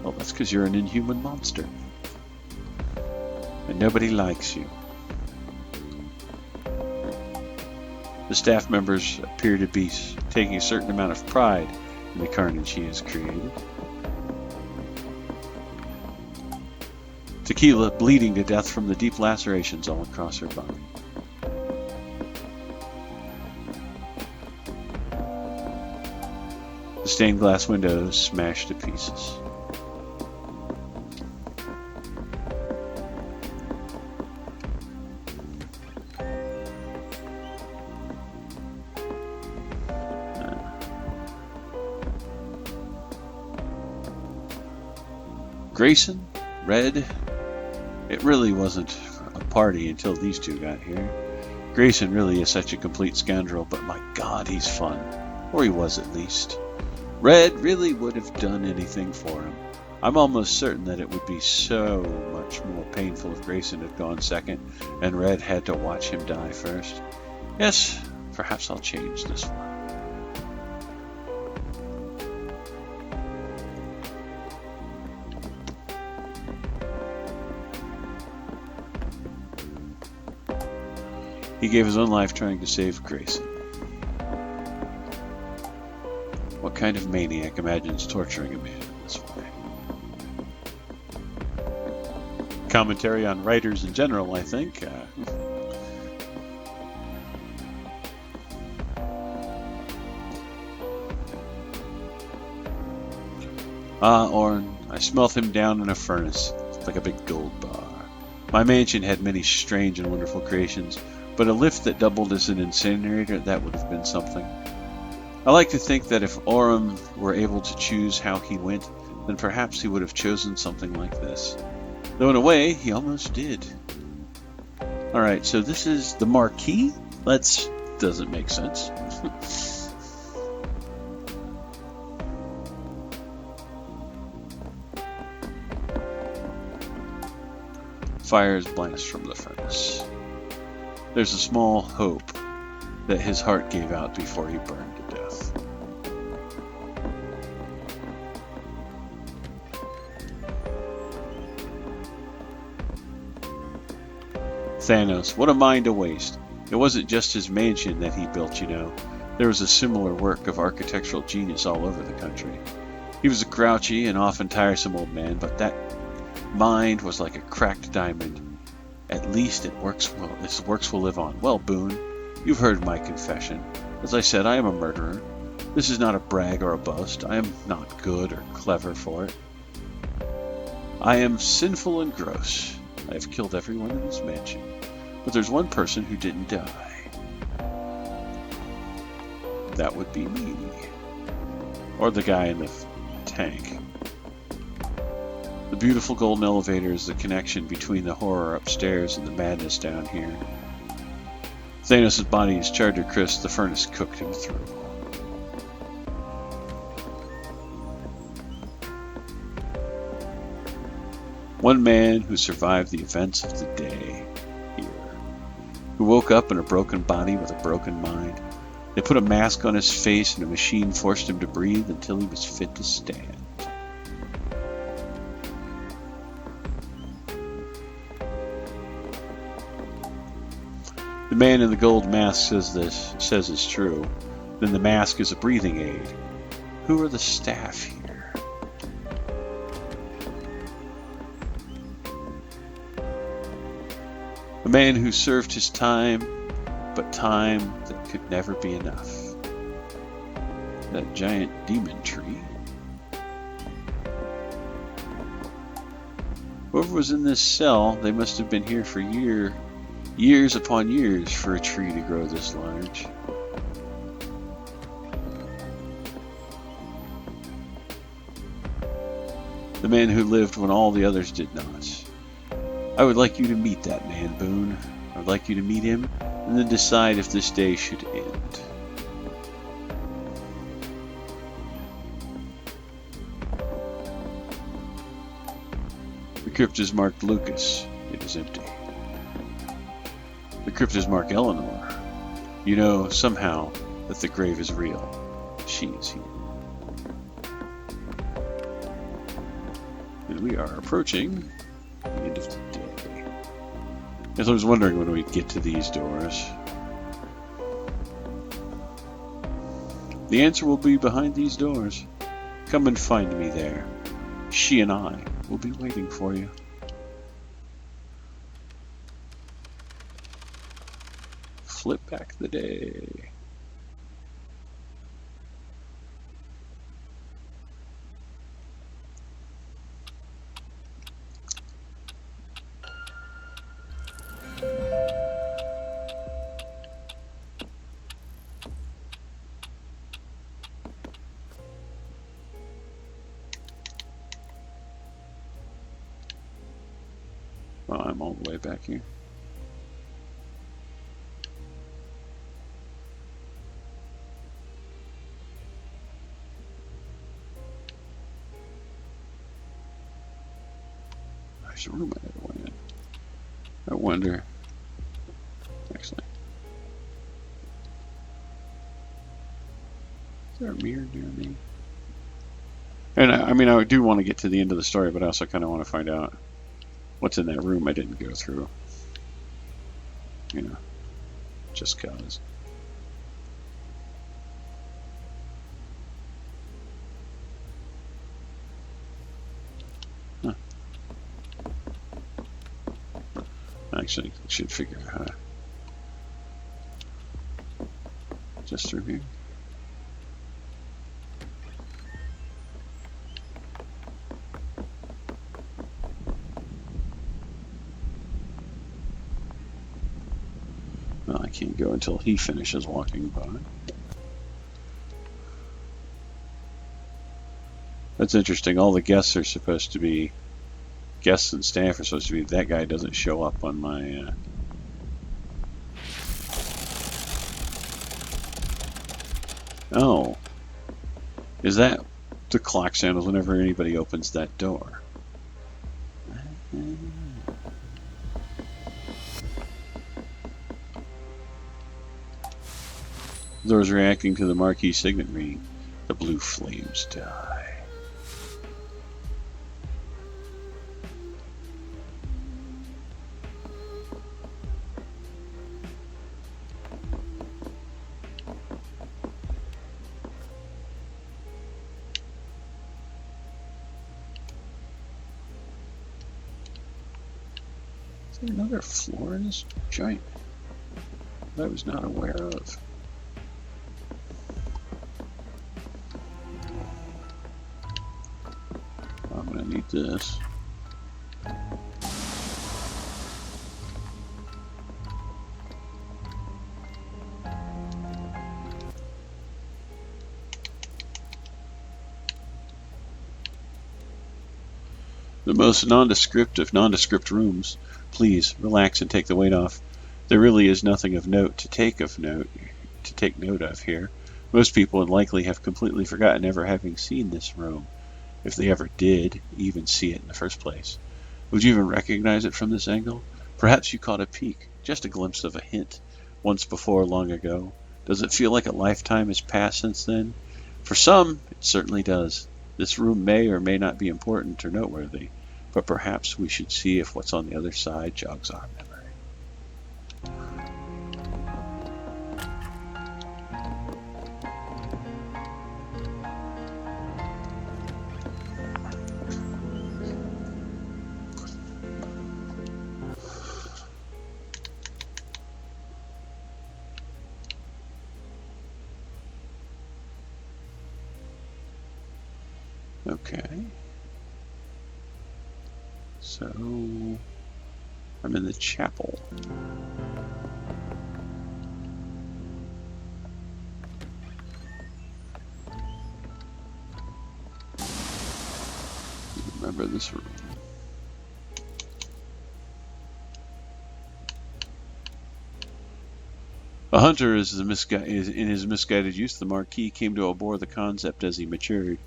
A: Well, that's because you're an inhuman monster. And nobody likes you. The staff members appear to be taking a certain amount of pride in the carnage he has created. Tequila bleeding to death from the deep lacerations all across her body. The stained glass windows smashed to pieces. Grayson, Red, it really wasn't a party until these two got here. Grayson really is such a complete scoundrel, but my God, he's fun. Or he was at least. Red really would have done anything for him. I'm almost certain that it would be so much more painful if Grayson had gone second and Red had to watch him die first. Yes, perhaps I'll change this one. He gave his own life trying to save Grayson. What kind of maniac imagines torturing a man in this way? commentary on writers in general, I think. Orin, I smelt him down in a furnace, like a big gold bar. My mansion had many strange and wonderful creations, but a lift that doubled as an incinerator, that would have been something. I like to think that if Orin were able to choose how he went, then perhaps he would have chosen something like this. Though in a way, he almost did. Alright, so this is the marquee? That doesn't make sense. Fires blast from the furnace. There's a small hope that his heart gave out before he burned to death. Thanos, what a mind to waste. It wasn't just his mansion that he built, you know. There was a similar work of architectural genius all over the country. He was a grouchy and often tiresome old man, but that mind was like a cracked diamond. At least it works well. Its works will live on. Well, Boone, you've heard my confession. As I said, I am a murderer. This is not a brag or a boast. I am not good or clever for it. I am sinful and gross. I have killed everyone in this mansion. But there's one person who didn't die. That would be me. Or the guy in the tank. The beautiful golden elevator is the connection between the horror upstairs and the madness down here. Thanos' body is charred to crisp. The furnace cooked him through. One man who survived the events of the day here, who woke up in a broken body with a broken mind. They put a mask on his face and a machine forced him to breathe until he was fit to stand. The man in the gold mask says it's true. Then the mask is a breathing aid. Who are the staff here? A man who served his time, but time that could never be enough. That giant demon tree. Whoever was in this cell, they must have been here for years upon years for a tree to grow this large. The man who lived when all the others did not. I would like you to meet that man, Boone. I would like you to meet him and then decide if this day should end. The crypt is marked Lucas. It is empty. The crypt is marked Eleanor. You know somehow that the grave is real. She is here. And we are approaching the end of the day. As I was wondering when we'd get to these doors. The answer will be behind these doors. Come and find me there. She and I will be waiting for you. Flip back the day. Well, I'm all the way back here. There's a room I never went in. I wonder. Actually. Is there a mirror near me? And I mean, I do want to get to the end of the story, but I also kind of want to find out what's in that room I didn't go through. You know, just cause. Huh. Actually, I should figure out how to. Just through here. Well, I can't go until he finishes walking by. That's interesting. All the guests are supposed to be, guests and staff are supposed to be, that guy doesn't show up on my, Oh. Is that the clock sounds whenever anybody opens that door? The door's reacting to the marquee signet reading. The blue flames die. Is there another floor in this joint that I was not aware of? I'm gonna need this. The most nondescript of nondescript rooms. Please relax and take the weight off. There really is nothing of note to take note of here. Most people would likely have completely forgotten ever having seen this room, if they ever did even see it in the first place. Would you even recognize it from this angle? Perhaps you caught a peek, just a glimpse of a hint, once before long ago. Does it feel like a lifetime has passed since then? For some, it certainly does. This room may or may not be important or noteworthy, but perhaps we should see if what's on the other side jogs our memory. Okay. So, I'm in the chapel. Remember this room. A hunter in his misguided youth, the Marquis came to abhor the concept as he matured.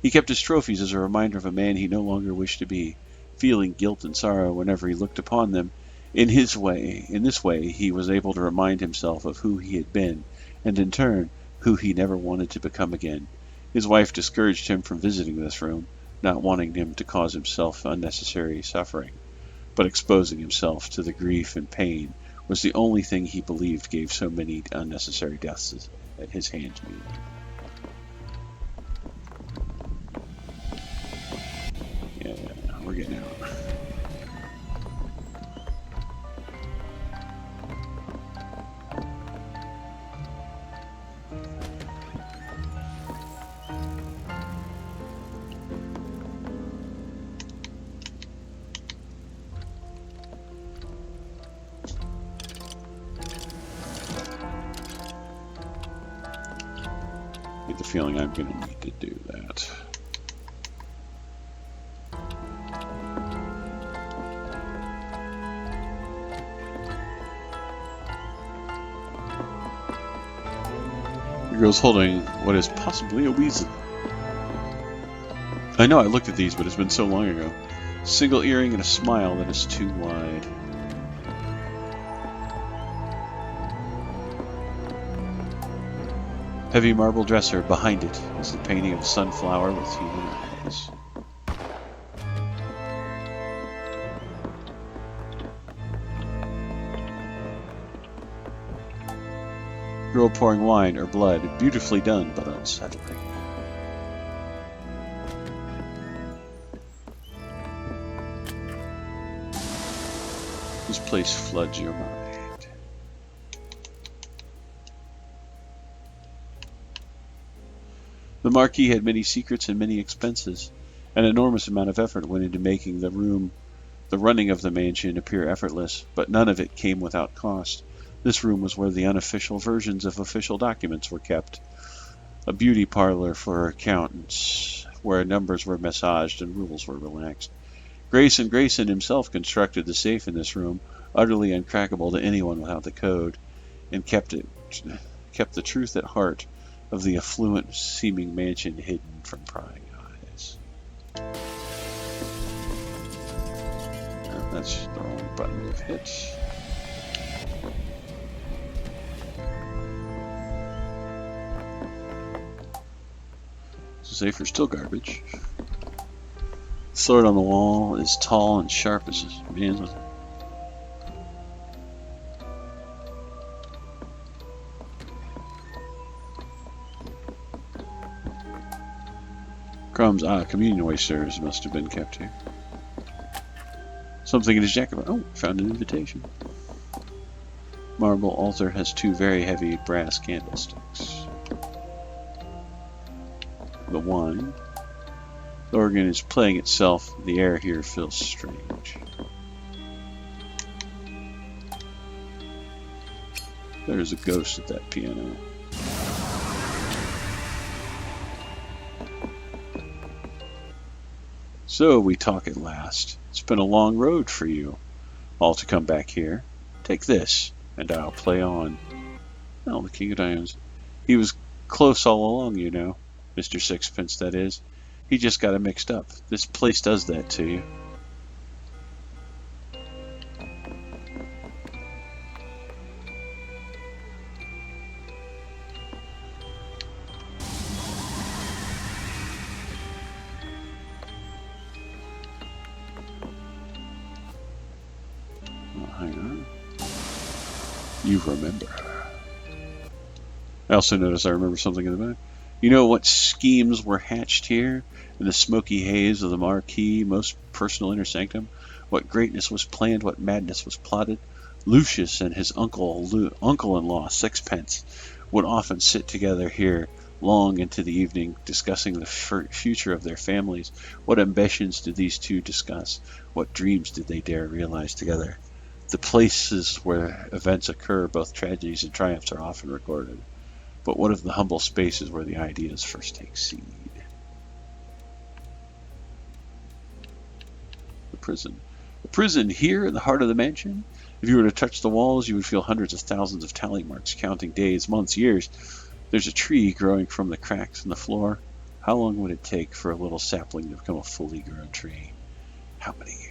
A: He kept his trophies as a reminder of a man he no longer wished to be, feeling guilt and sorrow whenever he looked upon them. In this way, he was able to remind himself of who he had been, and in turn, who he never wanted to become again. His wife discouraged him from visiting this room, not wanting him to cause himself unnecessary suffering, but exposing himself to the grief and pain was the only thing he believed gave so many unnecessary deaths at his hands meaning. Yeah, we're getting out. I get the feeling I'm going to need to do that. The girl's holding what is possibly a weasel. I know I looked at these, but it's been so long ago. Single earring and a smile that is too wide. Heavy marble dresser. Behind it is the painting of a sunflower with human eyes. Girl pouring wine or blood. Beautifully done, but unsettling. This place floods your mind. The Marquis had many secrets and many expenses. An enormous amount of effort went into making the running of the mansion appear effortless, but none of it came without cost. This room was where the unofficial versions of official documents were kept, a beauty parlor for accountants, where numbers were massaged and rules were relaxed. Grayson himself constructed the safe in this room, utterly uncrackable to anyone without the code, and kept the truth at heart of the affluent-seeming mansion hidden from prying eyes. That's the wrong button we've hit. The safe is still garbage. The sword on the wall is tall and sharp as a man's. Crumbs. Communion oysters must have been kept here. Something in his jacket. Oh, found an invitation. Marble altar has 2 very heavy brass candlesticks. The wine. The organ is playing itself. The air here feels strange. There's a ghost at that piano. So we talk at last. It's been a long road for you all to come back here. Take this, and I'll play on. Oh, the King of Diamonds. He was close all along, you know. Mr. Sixpence, that is. He just got it mixed up. This place does that to you. Well, hang on. You remember. I also noticed I remember something in the back. You know what schemes were hatched here in the smoky haze of the Marquis' most personal inner sanctum? What greatness was planned, what madness was plotted? Lucius and his uncle-in-law, Sixpence, would often sit together here long into the evening, discussing the future of their families. What ambitions did these two discuss? What dreams did they dare realize together? The places where events occur, both tragedies and triumphs, are often recorded. But what of the humble spaces where the ideas first take seed? The prison. The prison here in the heart of the mansion? If you were to touch the walls, you would feel hundreds of thousands of tally marks, counting days, months, years. There's a tree growing from the cracks in the floor. How long would it take for a little sapling to become a fully grown tree? How many years?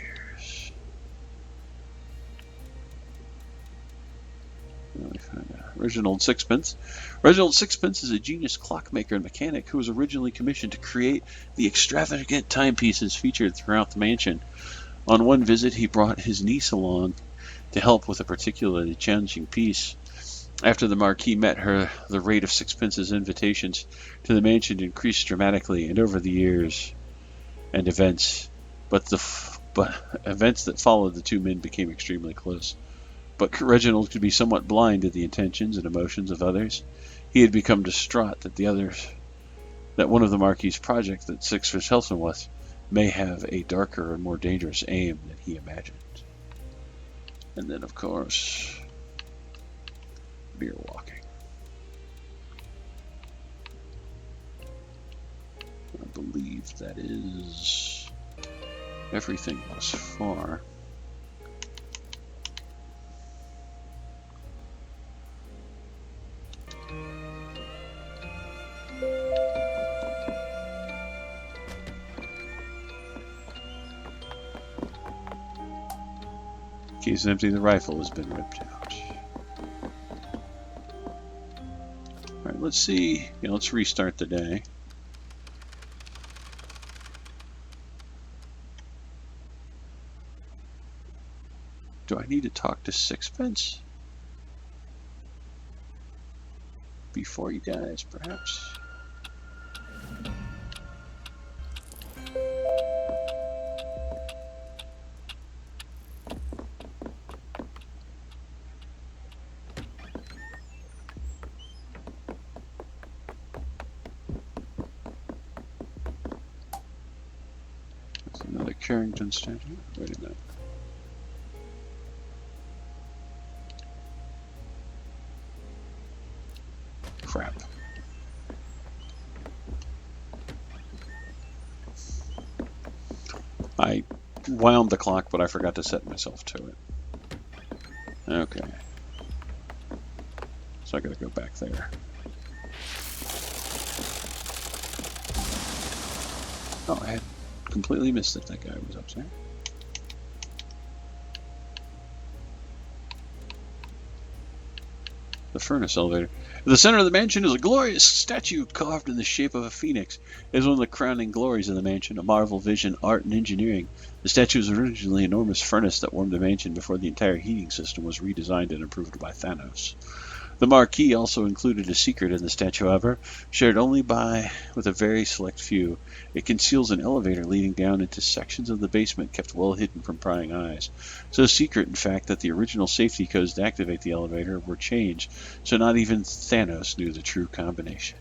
A: Reginald Sixpence. Reginald Sixpence is a genius clockmaker and mechanic who was originally commissioned to create the extravagant timepieces featured throughout the mansion. On one visit, he brought his niece along to help with a particularly challenging piece. After the Marquis met her, the rate of Sixpence's invitations to the mansion increased dramatically, and over the years and events that followed, the two men became extremely close. But Reginald could be somewhat blind to the intentions and emotions of others. He had become distraught that one of the Marquis' projects that Sixpence helped him with may have a darker and more dangerous aim than he imagined. And then, of course, beer walking. I believe that is everything thus far. Case empty, the rifle has been ripped out. Alright, let's see. Let's restart the day. Do I need to talk to Sixpence before he dies, perhaps? Carrington statue. Wait a minute. Crap. I wound the clock, but I forgot to set myself to it. Okay. So I gotta go back there. Oh, I had completely missed that that guy was up there. The furnace elevator. At the center of the mansion is a glorious statue carved in the shape of a phoenix. It is one of the crowning glories of the mansion, a marvel of vision, art, and engineering. The statue was originally an enormous furnace that warmed the mansion before the entire heating system was redesigned and improved by Thanos. The marquee also included a secret in the statue, however, shared only with a very select few. It conceals an elevator leading down into sections of the basement kept well hidden from prying eyes. So secret, in fact, that the original safety codes to activate the elevator were changed, so not even Thanos knew the true combination.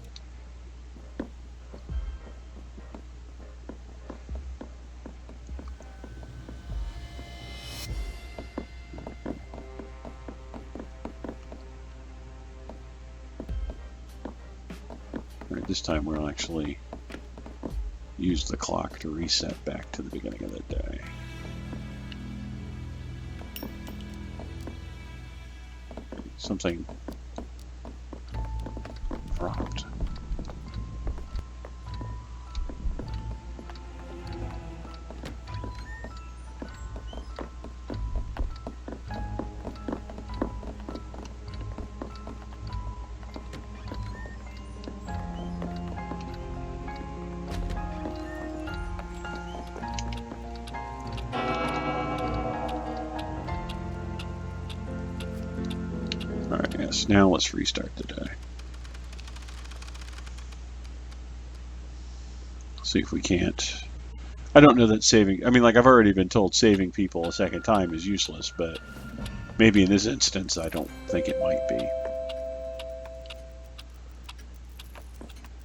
A: Right, this time we'll actually use the clock to reset back to the beginning of the day. Something dropped. Alright, yes, now let's restart the day. See if we can't. I don't know that saving, I mean, like I've already been told saving people a second time is useless, but maybe in this instance I don't think it might be.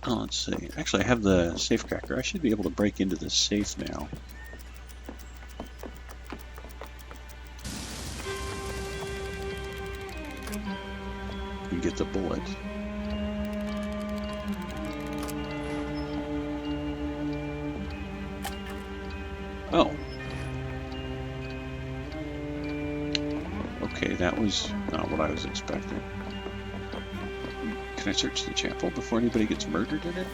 A: Oh, let's see. Actually, I have the safe cracker. I should be able to break into this safe now. And get the bullet. Oh. Okay, that was not what I was expecting. Can I search the chapel before anybody gets murdered in it?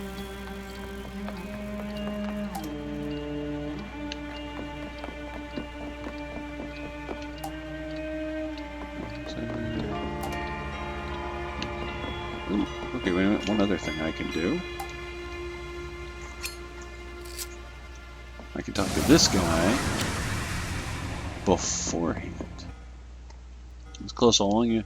A: Ooh, okay, wait a minute. One other thing I can do. I can talk to this guy beforehand. As close along you.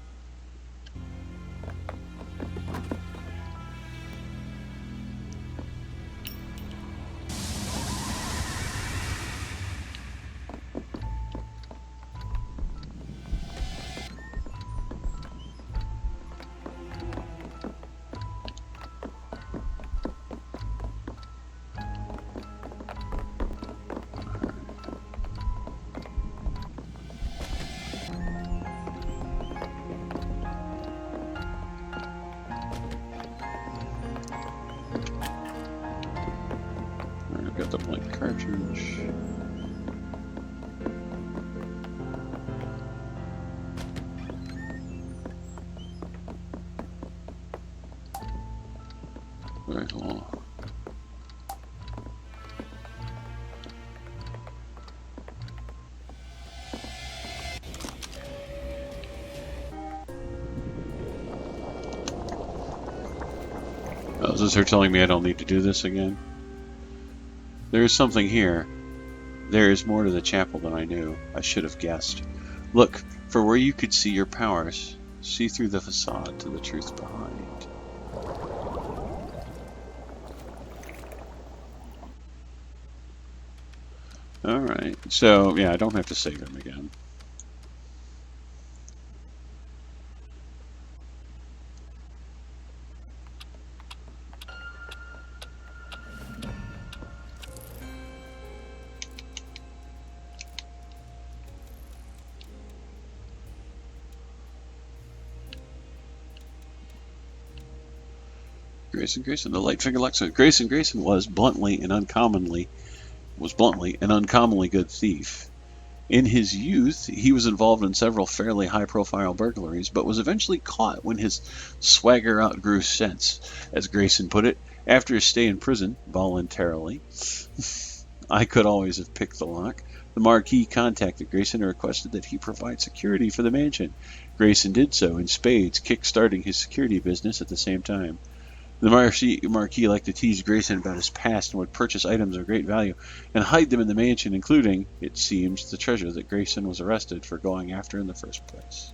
A: I've got the blank cartridge. Very cool. Oh, is this her telling me I don't need to do this again? There is something here. There is more to the chapel than I knew. I should have guessed. Look, for where you could see your powers, see through the facade to the truth behind. Alright, so yeah, I don't have to save him again. Grayson, the light finger Lux. Grayson was bluntly an uncommonly good thief. In his youth, he was involved in several fairly high-profile burglaries, but was eventually caught when his swagger outgrew sense, as Grayson put it, after his stay in prison, voluntarily. I could always have picked the lock. The Marquis contacted Grayson and requested that he provide security for the mansion. Grayson did so in spades, kick-starting his security business at the same time. The Marquis liked to tease Grayson about his past and would purchase items of great value and hide them in the mansion, including, it seems, the treasure that Grayson was arrested for going after in the first place.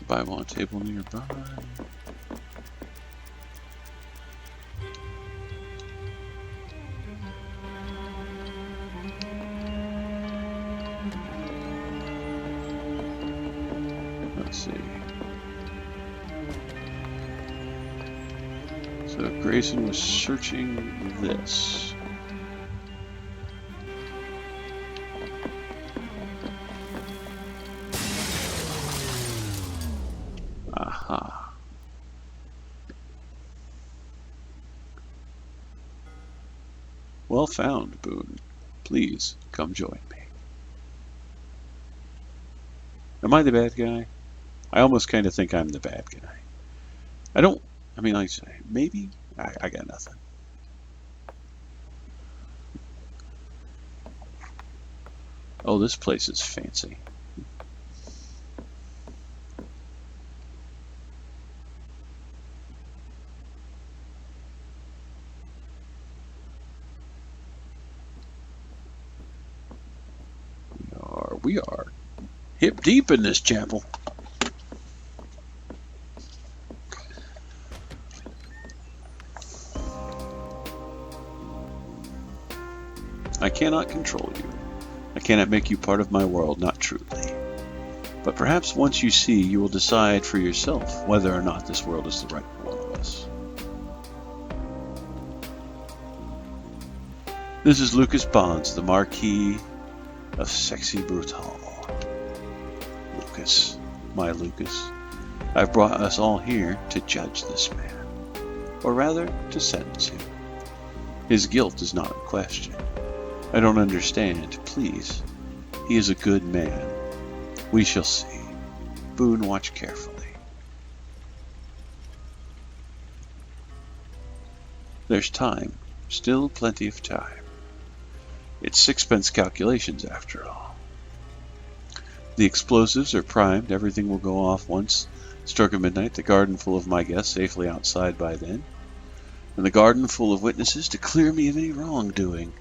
A: Bible on a table nearby. Let's see. So Grayson was searching this. Aha. Well found, Boone. Please come join me. Am I the bad guy? I almost kind of think I'm the bad guy. I say, maybe? I got nothing. Oh, this place is fancy. We are hip deep in this chapel. I cannot control you. I cannot make you part of my world, not truly. But perhaps once you see, you will decide for yourself whether or not this world is the right one of us. This is Lucas Bonds, the Marquis of Sexy Brutale. Lucas, my Lucas, I've brought us all here to judge this man, or rather, to sentence him. His guilt is not in question. I don't understand, please. He is a good man. We shall see. Boone, watch carefully. There's time, still plenty of time. It's sixpence calculations, after all. The explosives are primed. Everything will go off once. Stroke of midnight, the garden full of my guests safely outside by then. And the garden full of witnesses to clear me of any wrongdoing.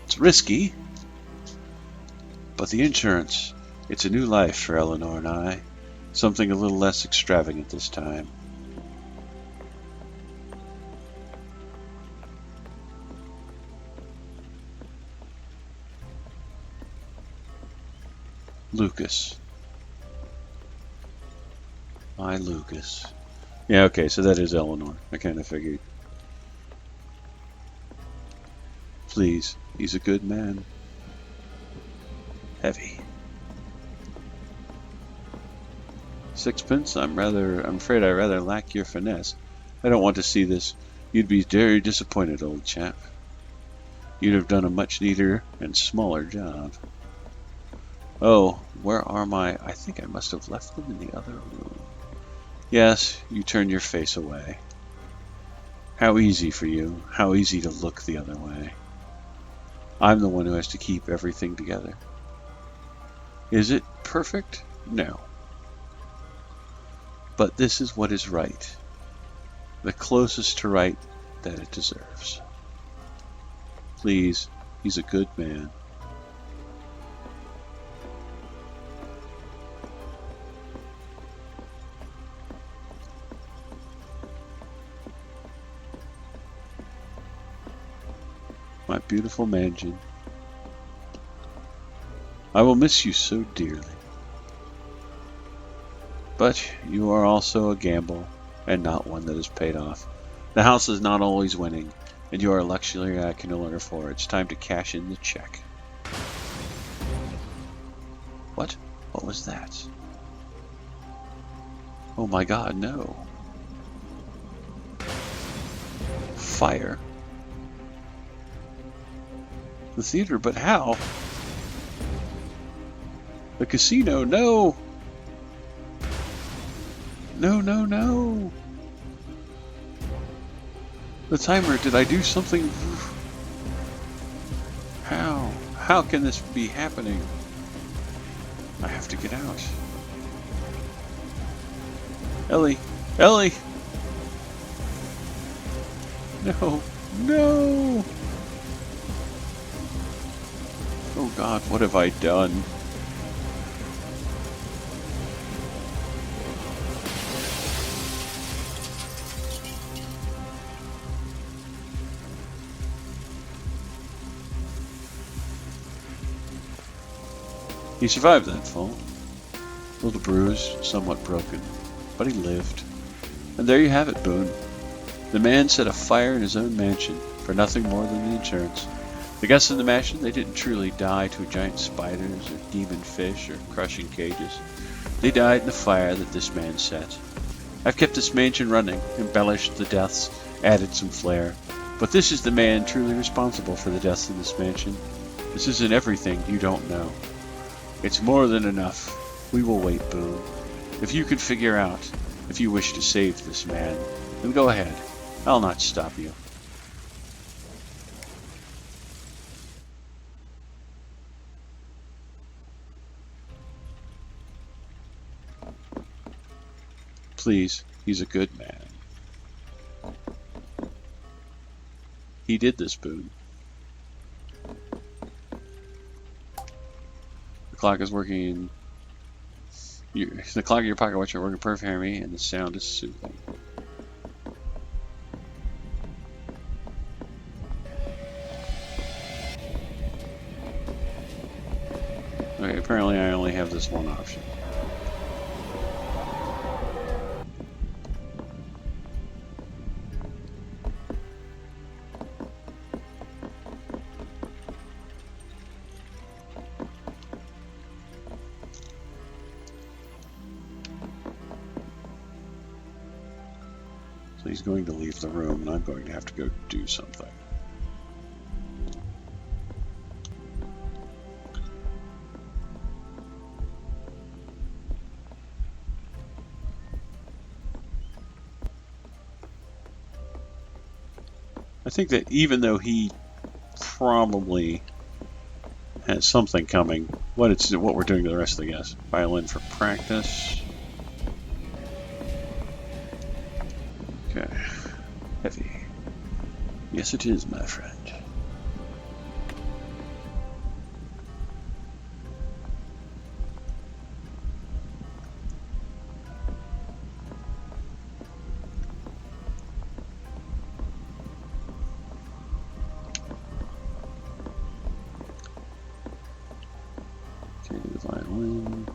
A: It's risky. But the insurance, it's a new life for Eleanor and I. Something a little less extravagant this time. Lucas. My Lucas. Yeah, okay, so that is Eleanor. I kind of figured. Please, he's a good man. Heavy. Sixpence, I'm afraid I rather lack your finesse. I don't want to see this. You'd be very disappointed, old chap. You'd have done a much neater and smaller job. Oh, where are my... I think I must have left them in the other room. Yes, you turn your face away. How easy for you. How easy to look the other way. I'm the one who has to keep everything together. Is it perfect? No. But this is what is right. The closest to right that it deserves. Please, he's a good man. My beautiful mansion. I will miss you so dearly. But you are also a gamble, and not one that is paid off. The house is not always winning, and you are a luxury I can no longer afford. It's time to cash in the check. What? What was that? Oh my god, no. Fire? The theater, but how? The casino, no! No, no, no! The timer, did I do something? How? How can this be happening? I have to get out. Ellie! Ellie! No! No! Oh god, what have I done? He survived that fall. A little bruised, somewhat broken, but he lived. And there you have it, Boone. The man set a fire in his own mansion for nothing more than the insurance. The guests in the mansion, they didn't truly die to giant spiders or demon fish or crushing cages. They died in the fire that this man set. I've kept this mansion running, embellished the deaths, added some flair. But this is the man truly responsible for the deaths in this mansion. This isn't everything you don't know. It's more than enough. We will wait, Boone. If you could figure out if you wish to save this man, then go ahead. I'll not stop you. Please, he's a good man. He did this, Boone. The clock is working. The clock in your pocket watch are working perfect for me, and the sound is soothing. Okay, apparently I only have this one option. So he's going to leave the room, and I'm going to have to go do something. I think that even though he probably has something coming, what we're doing to the rest of the guests. Violin for practice. Okay. Heavy. Yes, it is, my friend. Okay, the violin.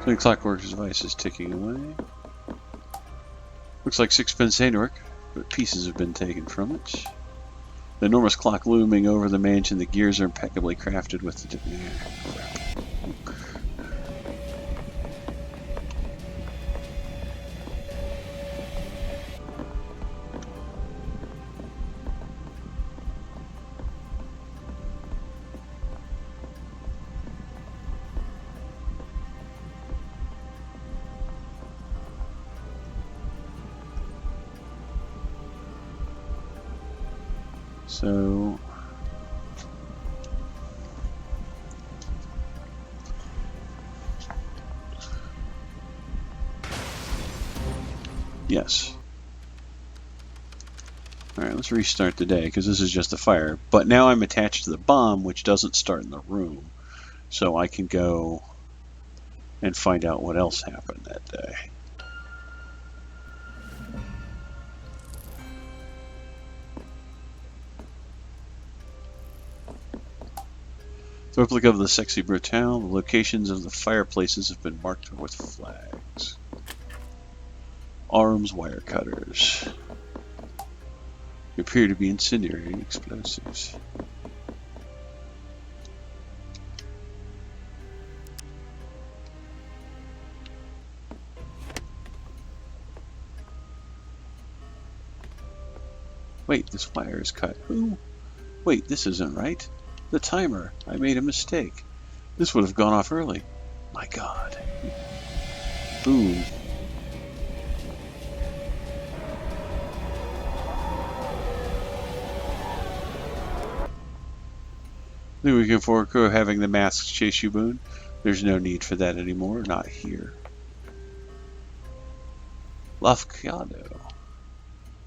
A: The clockwork's device is ticking away. Looks like sixpence handiwork, but pieces have been taken from it. The enormous clock looming over the mansion, the gears are impeccably crafted with the... So... Yes. Alright, let's restart the day, because this is just a fire. But now I'm attached to the bomb, which doesn't start in the room. So I can go and find out what else happened that day. Replica of the Sexy Brutale. The locations of the fireplaces have been marked with flags. Arms wire cutters. Appear to be incendiary explosives. Wait, this wire is cut. Who? Wait, this isn't right. The timer. I made a mistake. This would have gone off early. My God. Boom. Then we can forego having the masks chase you, Boone. There's no need for that anymore. Not here. Lafcadio.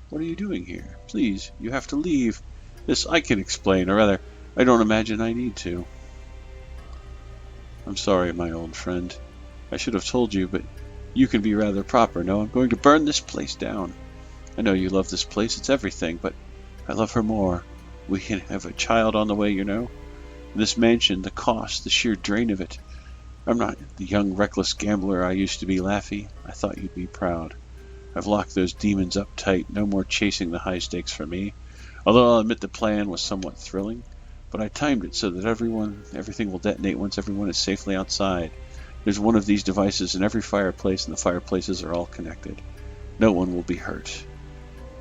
A: What are you doing here? Please, you have to leave. This I can explain, or rather, I don't imagine I need to. I'm sorry, my old friend. I should have told you, but you can be rather proper. No, I'm going to burn this place down. I know you love this place, it's everything, but I love her more. We can have a child on the way, you know. This mansion, the cost, the sheer drain of it. I'm not the young, reckless gambler I used to be, Laffy. I thought you'd be proud. I've locked those demons up tight. No more chasing the high stakes for me. Although I'll admit the plan was somewhat thrilling, but I timed it so that everything will detonate once everyone is safely outside. There's one of these devices in every fireplace, and the fireplaces are all connected. No one will be hurt.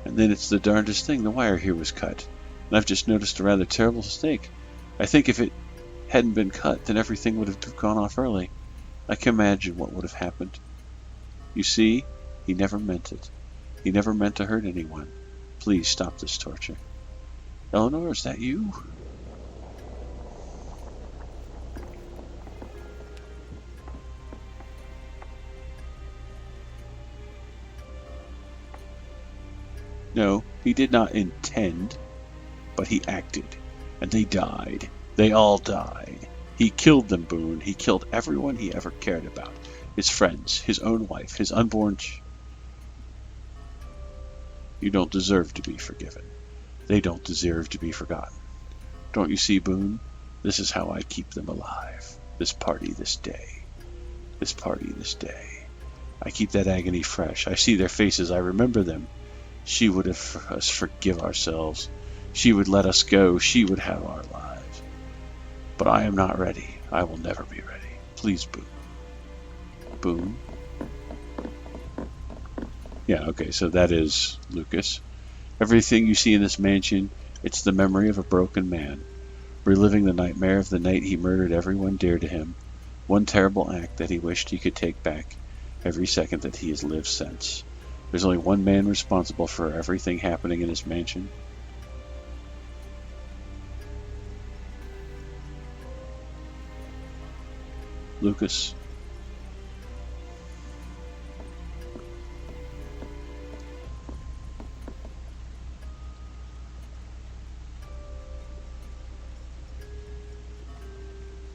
A: And then it's the darndest thing, the wire here was cut. And I've just noticed a rather terrible mistake. I think if it hadn't been cut, then everything would have gone off early. I can imagine what would have happened. You see? He never meant it. He never meant to hurt anyone. Please stop this torture. Eleanor, is that you? No, he did not intend, but he acted. And they died. They all died. He killed them, Boone. He killed everyone he ever cared about. His friends, his own wife, his unborn You don't deserve to be forgiven. They don't deserve to be forgotten. Don't you see, Boone? This is how I keep them alive. This party, this day. This party, this day. I keep that agony fresh. I see their faces. I remember them. She would have us forgive ourselves. She would let us go. She would have our lives. But I am not ready. I will never be ready. Please, Boone. Boone? Yeah, okay, so that is Lucas. Everything you see in this mansion, it's the memory of a broken man, reliving the nightmare of the night he murdered everyone dear to him, one terrible act that he wished he could take back every second that he has lived since. There's only one man responsible for everything happening in this mansion. Lucas.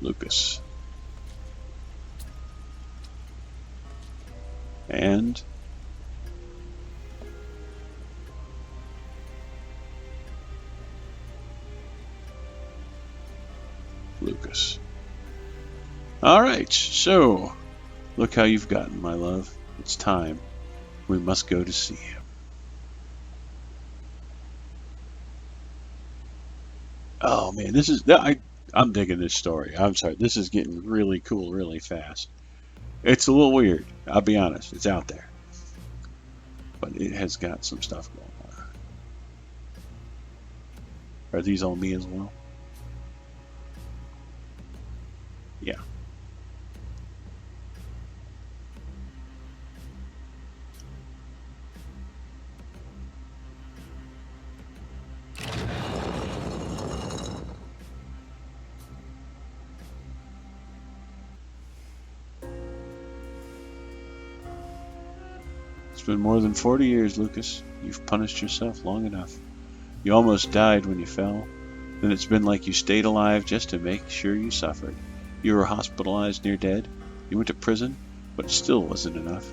A: Lucas. And Lucas. All right, so look how you've gotten, my love. It's time. We must go to see him. Oh man, I'm digging this story. I'm sorry, this is getting really cool really fast. It's a little weird, I'll be honest. It's out there, but it has got some stuff going on. Are these on me as well? Yeah. It's been more than 40 years, Lucas. You've punished yourself long enough. You almost died when you fell. Then it's been like you stayed alive just to make sure you suffered. You were hospitalized near dead. You went to prison, but it still wasn't enough.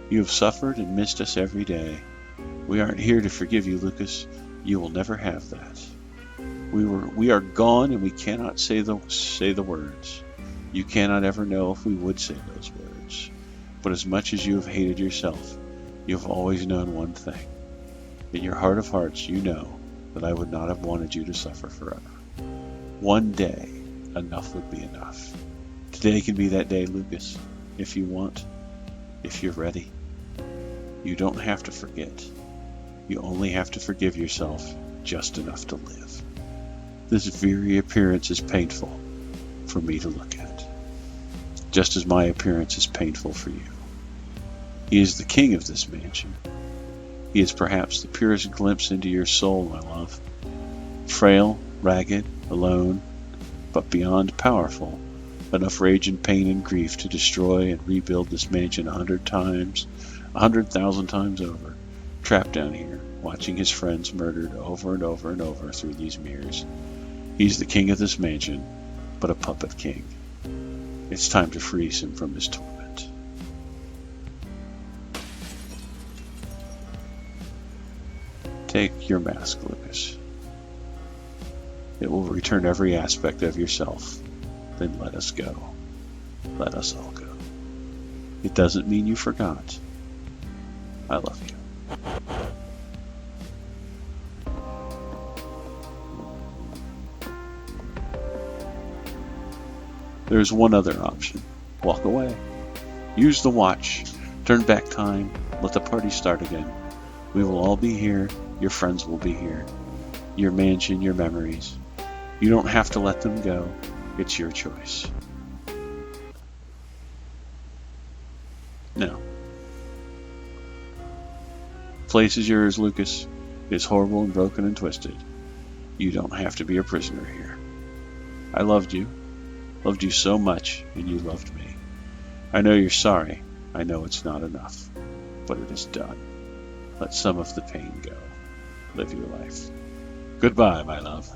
A: You have suffered and missed us every day. We aren't here to forgive you, Lucas. You will never have that. We are gone, and we cannot say the words. You cannot ever know if we would say those words. But as much as you have hated yourself, you have always known one thing. In your heart of hearts, you know that I would not have wanted you to suffer forever. One day, enough would be enough. Today can be that day, Lucas, if you want, if you're ready. You don't have to forget. You only have to forgive yourself just enough to live. This very appearance is painful for me to look at, just as my appearance is painful for you. He is the king of this mansion. He is perhaps the purest glimpse into your soul, my love. Frail, ragged, alone, but beyond powerful, enough rage and pain and grief to destroy and rebuild this mansion 100,000 times over, trapped down here, watching his friends murdered over and over and over through these mirrors. He's the king of this mansion, but a puppet king. It's time to freeze him from his torment. Take your mask, Lucas. It will return every aspect of yourself. Then let us go. Let us all go. It doesn't mean you forgot. I love you. There's one other option. Walk away. Use the watch. Turn back time. Let the party start again. We will all be here. Your friends will be here. Your mansion, your memories. You don't have to let them go. It's your choice. No. The place is yours, Lucas. It's horrible and broken and twisted. You don't have to be a prisoner here. I loved you so much, and you loved me. I know you're sorry. I know it's not enough, but it is done. Let some of the pain go. Live your life. Goodbye, my love.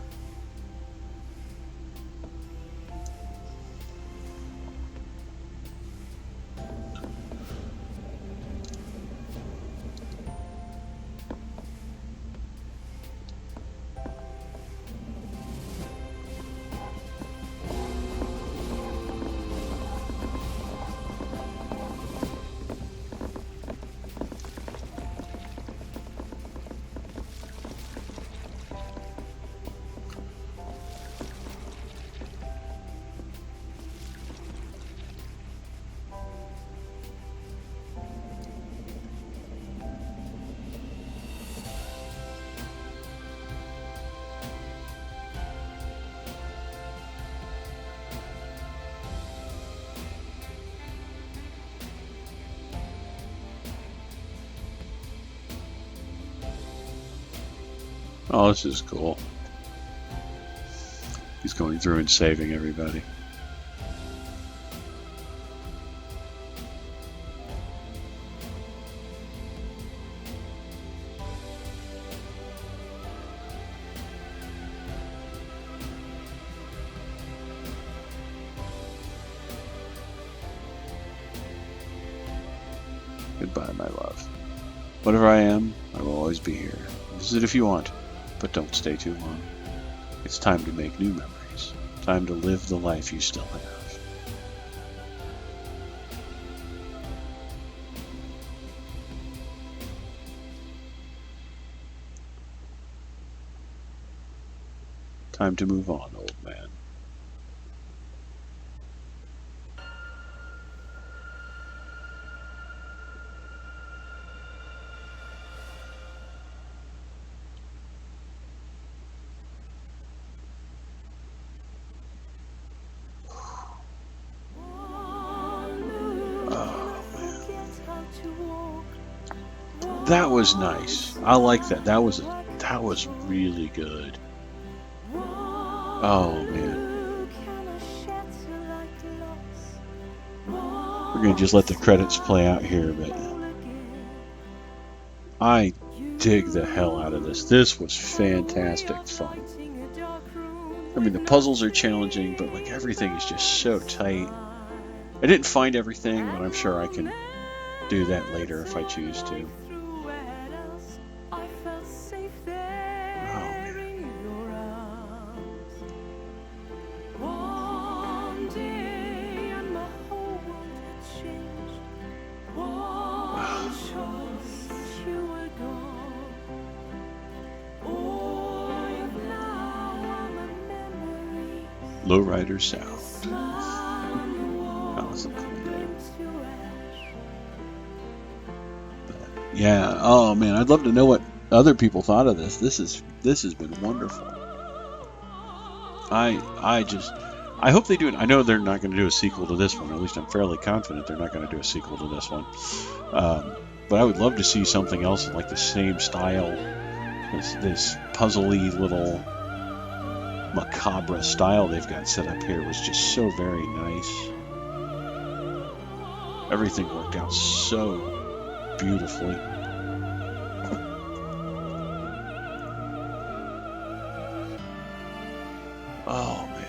A: Oh, this is cool. He's going through and saving everybody. Goodbye, my love. Whatever I am, I will always be here. Visit if you want, but don't stay too long. It's time to make new memories. Time to live the life you still have. Time to move on, old man. That was nice. I like that. That was really good. Oh man. We're gonna just let the credits play out here, but I dig the hell out of this. This was fantastic fun. I mean, the puzzles are challenging, but like everything is just so tight. I didn't find everything, but I'm sure I can do that later if I choose to. Lowrider Sound. That was a cool name. But, yeah. Oh man, I'd love to know what other people thought of this. This has been wonderful. I hope they do it. I know they're not going to do a sequel to this one. At least I'm fairly confident they're not going to do a sequel to this one. But I would love to see something else in like the same style. This puzzly little macabre style they've got set up here was just so very nice. Everything worked out so beautifully. Oh man.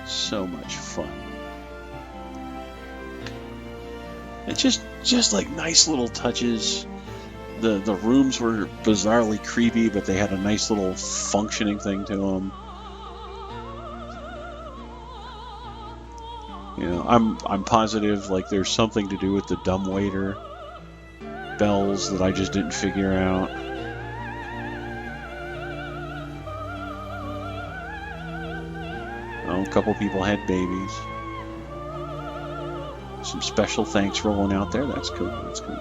A: So much fun. It's just like nice little touches. The rooms were bizarrely creepy, but they had a nice little functioning thing to them. You know, I'm positive like there's something to do with the dumbwaiter bells that I just didn't figure out. Oh, a couple people had babies. Some special thanks rolling out there. That's cool. That's cool.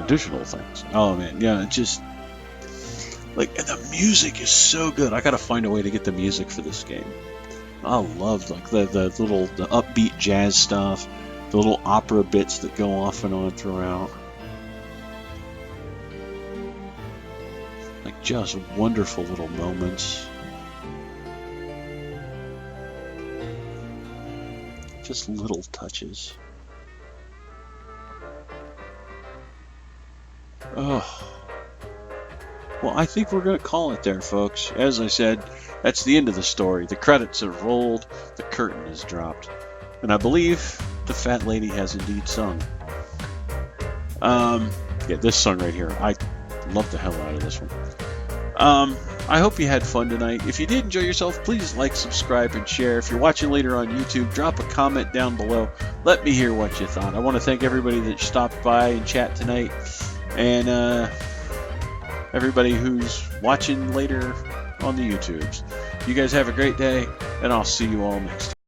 A: Additional things. Oh man, yeah, just like, and the music is so good. I gotta find a way to get the music for this game. I love like the upbeat jazz stuff, the little opera bits that go off and on throughout. Like just wonderful little moments. Just little touches. Oh. Well, I think we're going to call it there, folks. As I said, that's the end of the story. The credits have rolled, the curtain is dropped, and I believe the fat lady has indeed sung. Yeah, this song right here. I love the hell out of this one. I hope you had fun tonight. If you did enjoy yourself, please like, subscribe, and share. If you're watching later on YouTube, drop a comment down below. Let me hear what you thought. I want to thank everybody that stopped by and chat tonight, and everybody who's watching later on the YouTubes. You guys have a great day, and I'll see you all next time.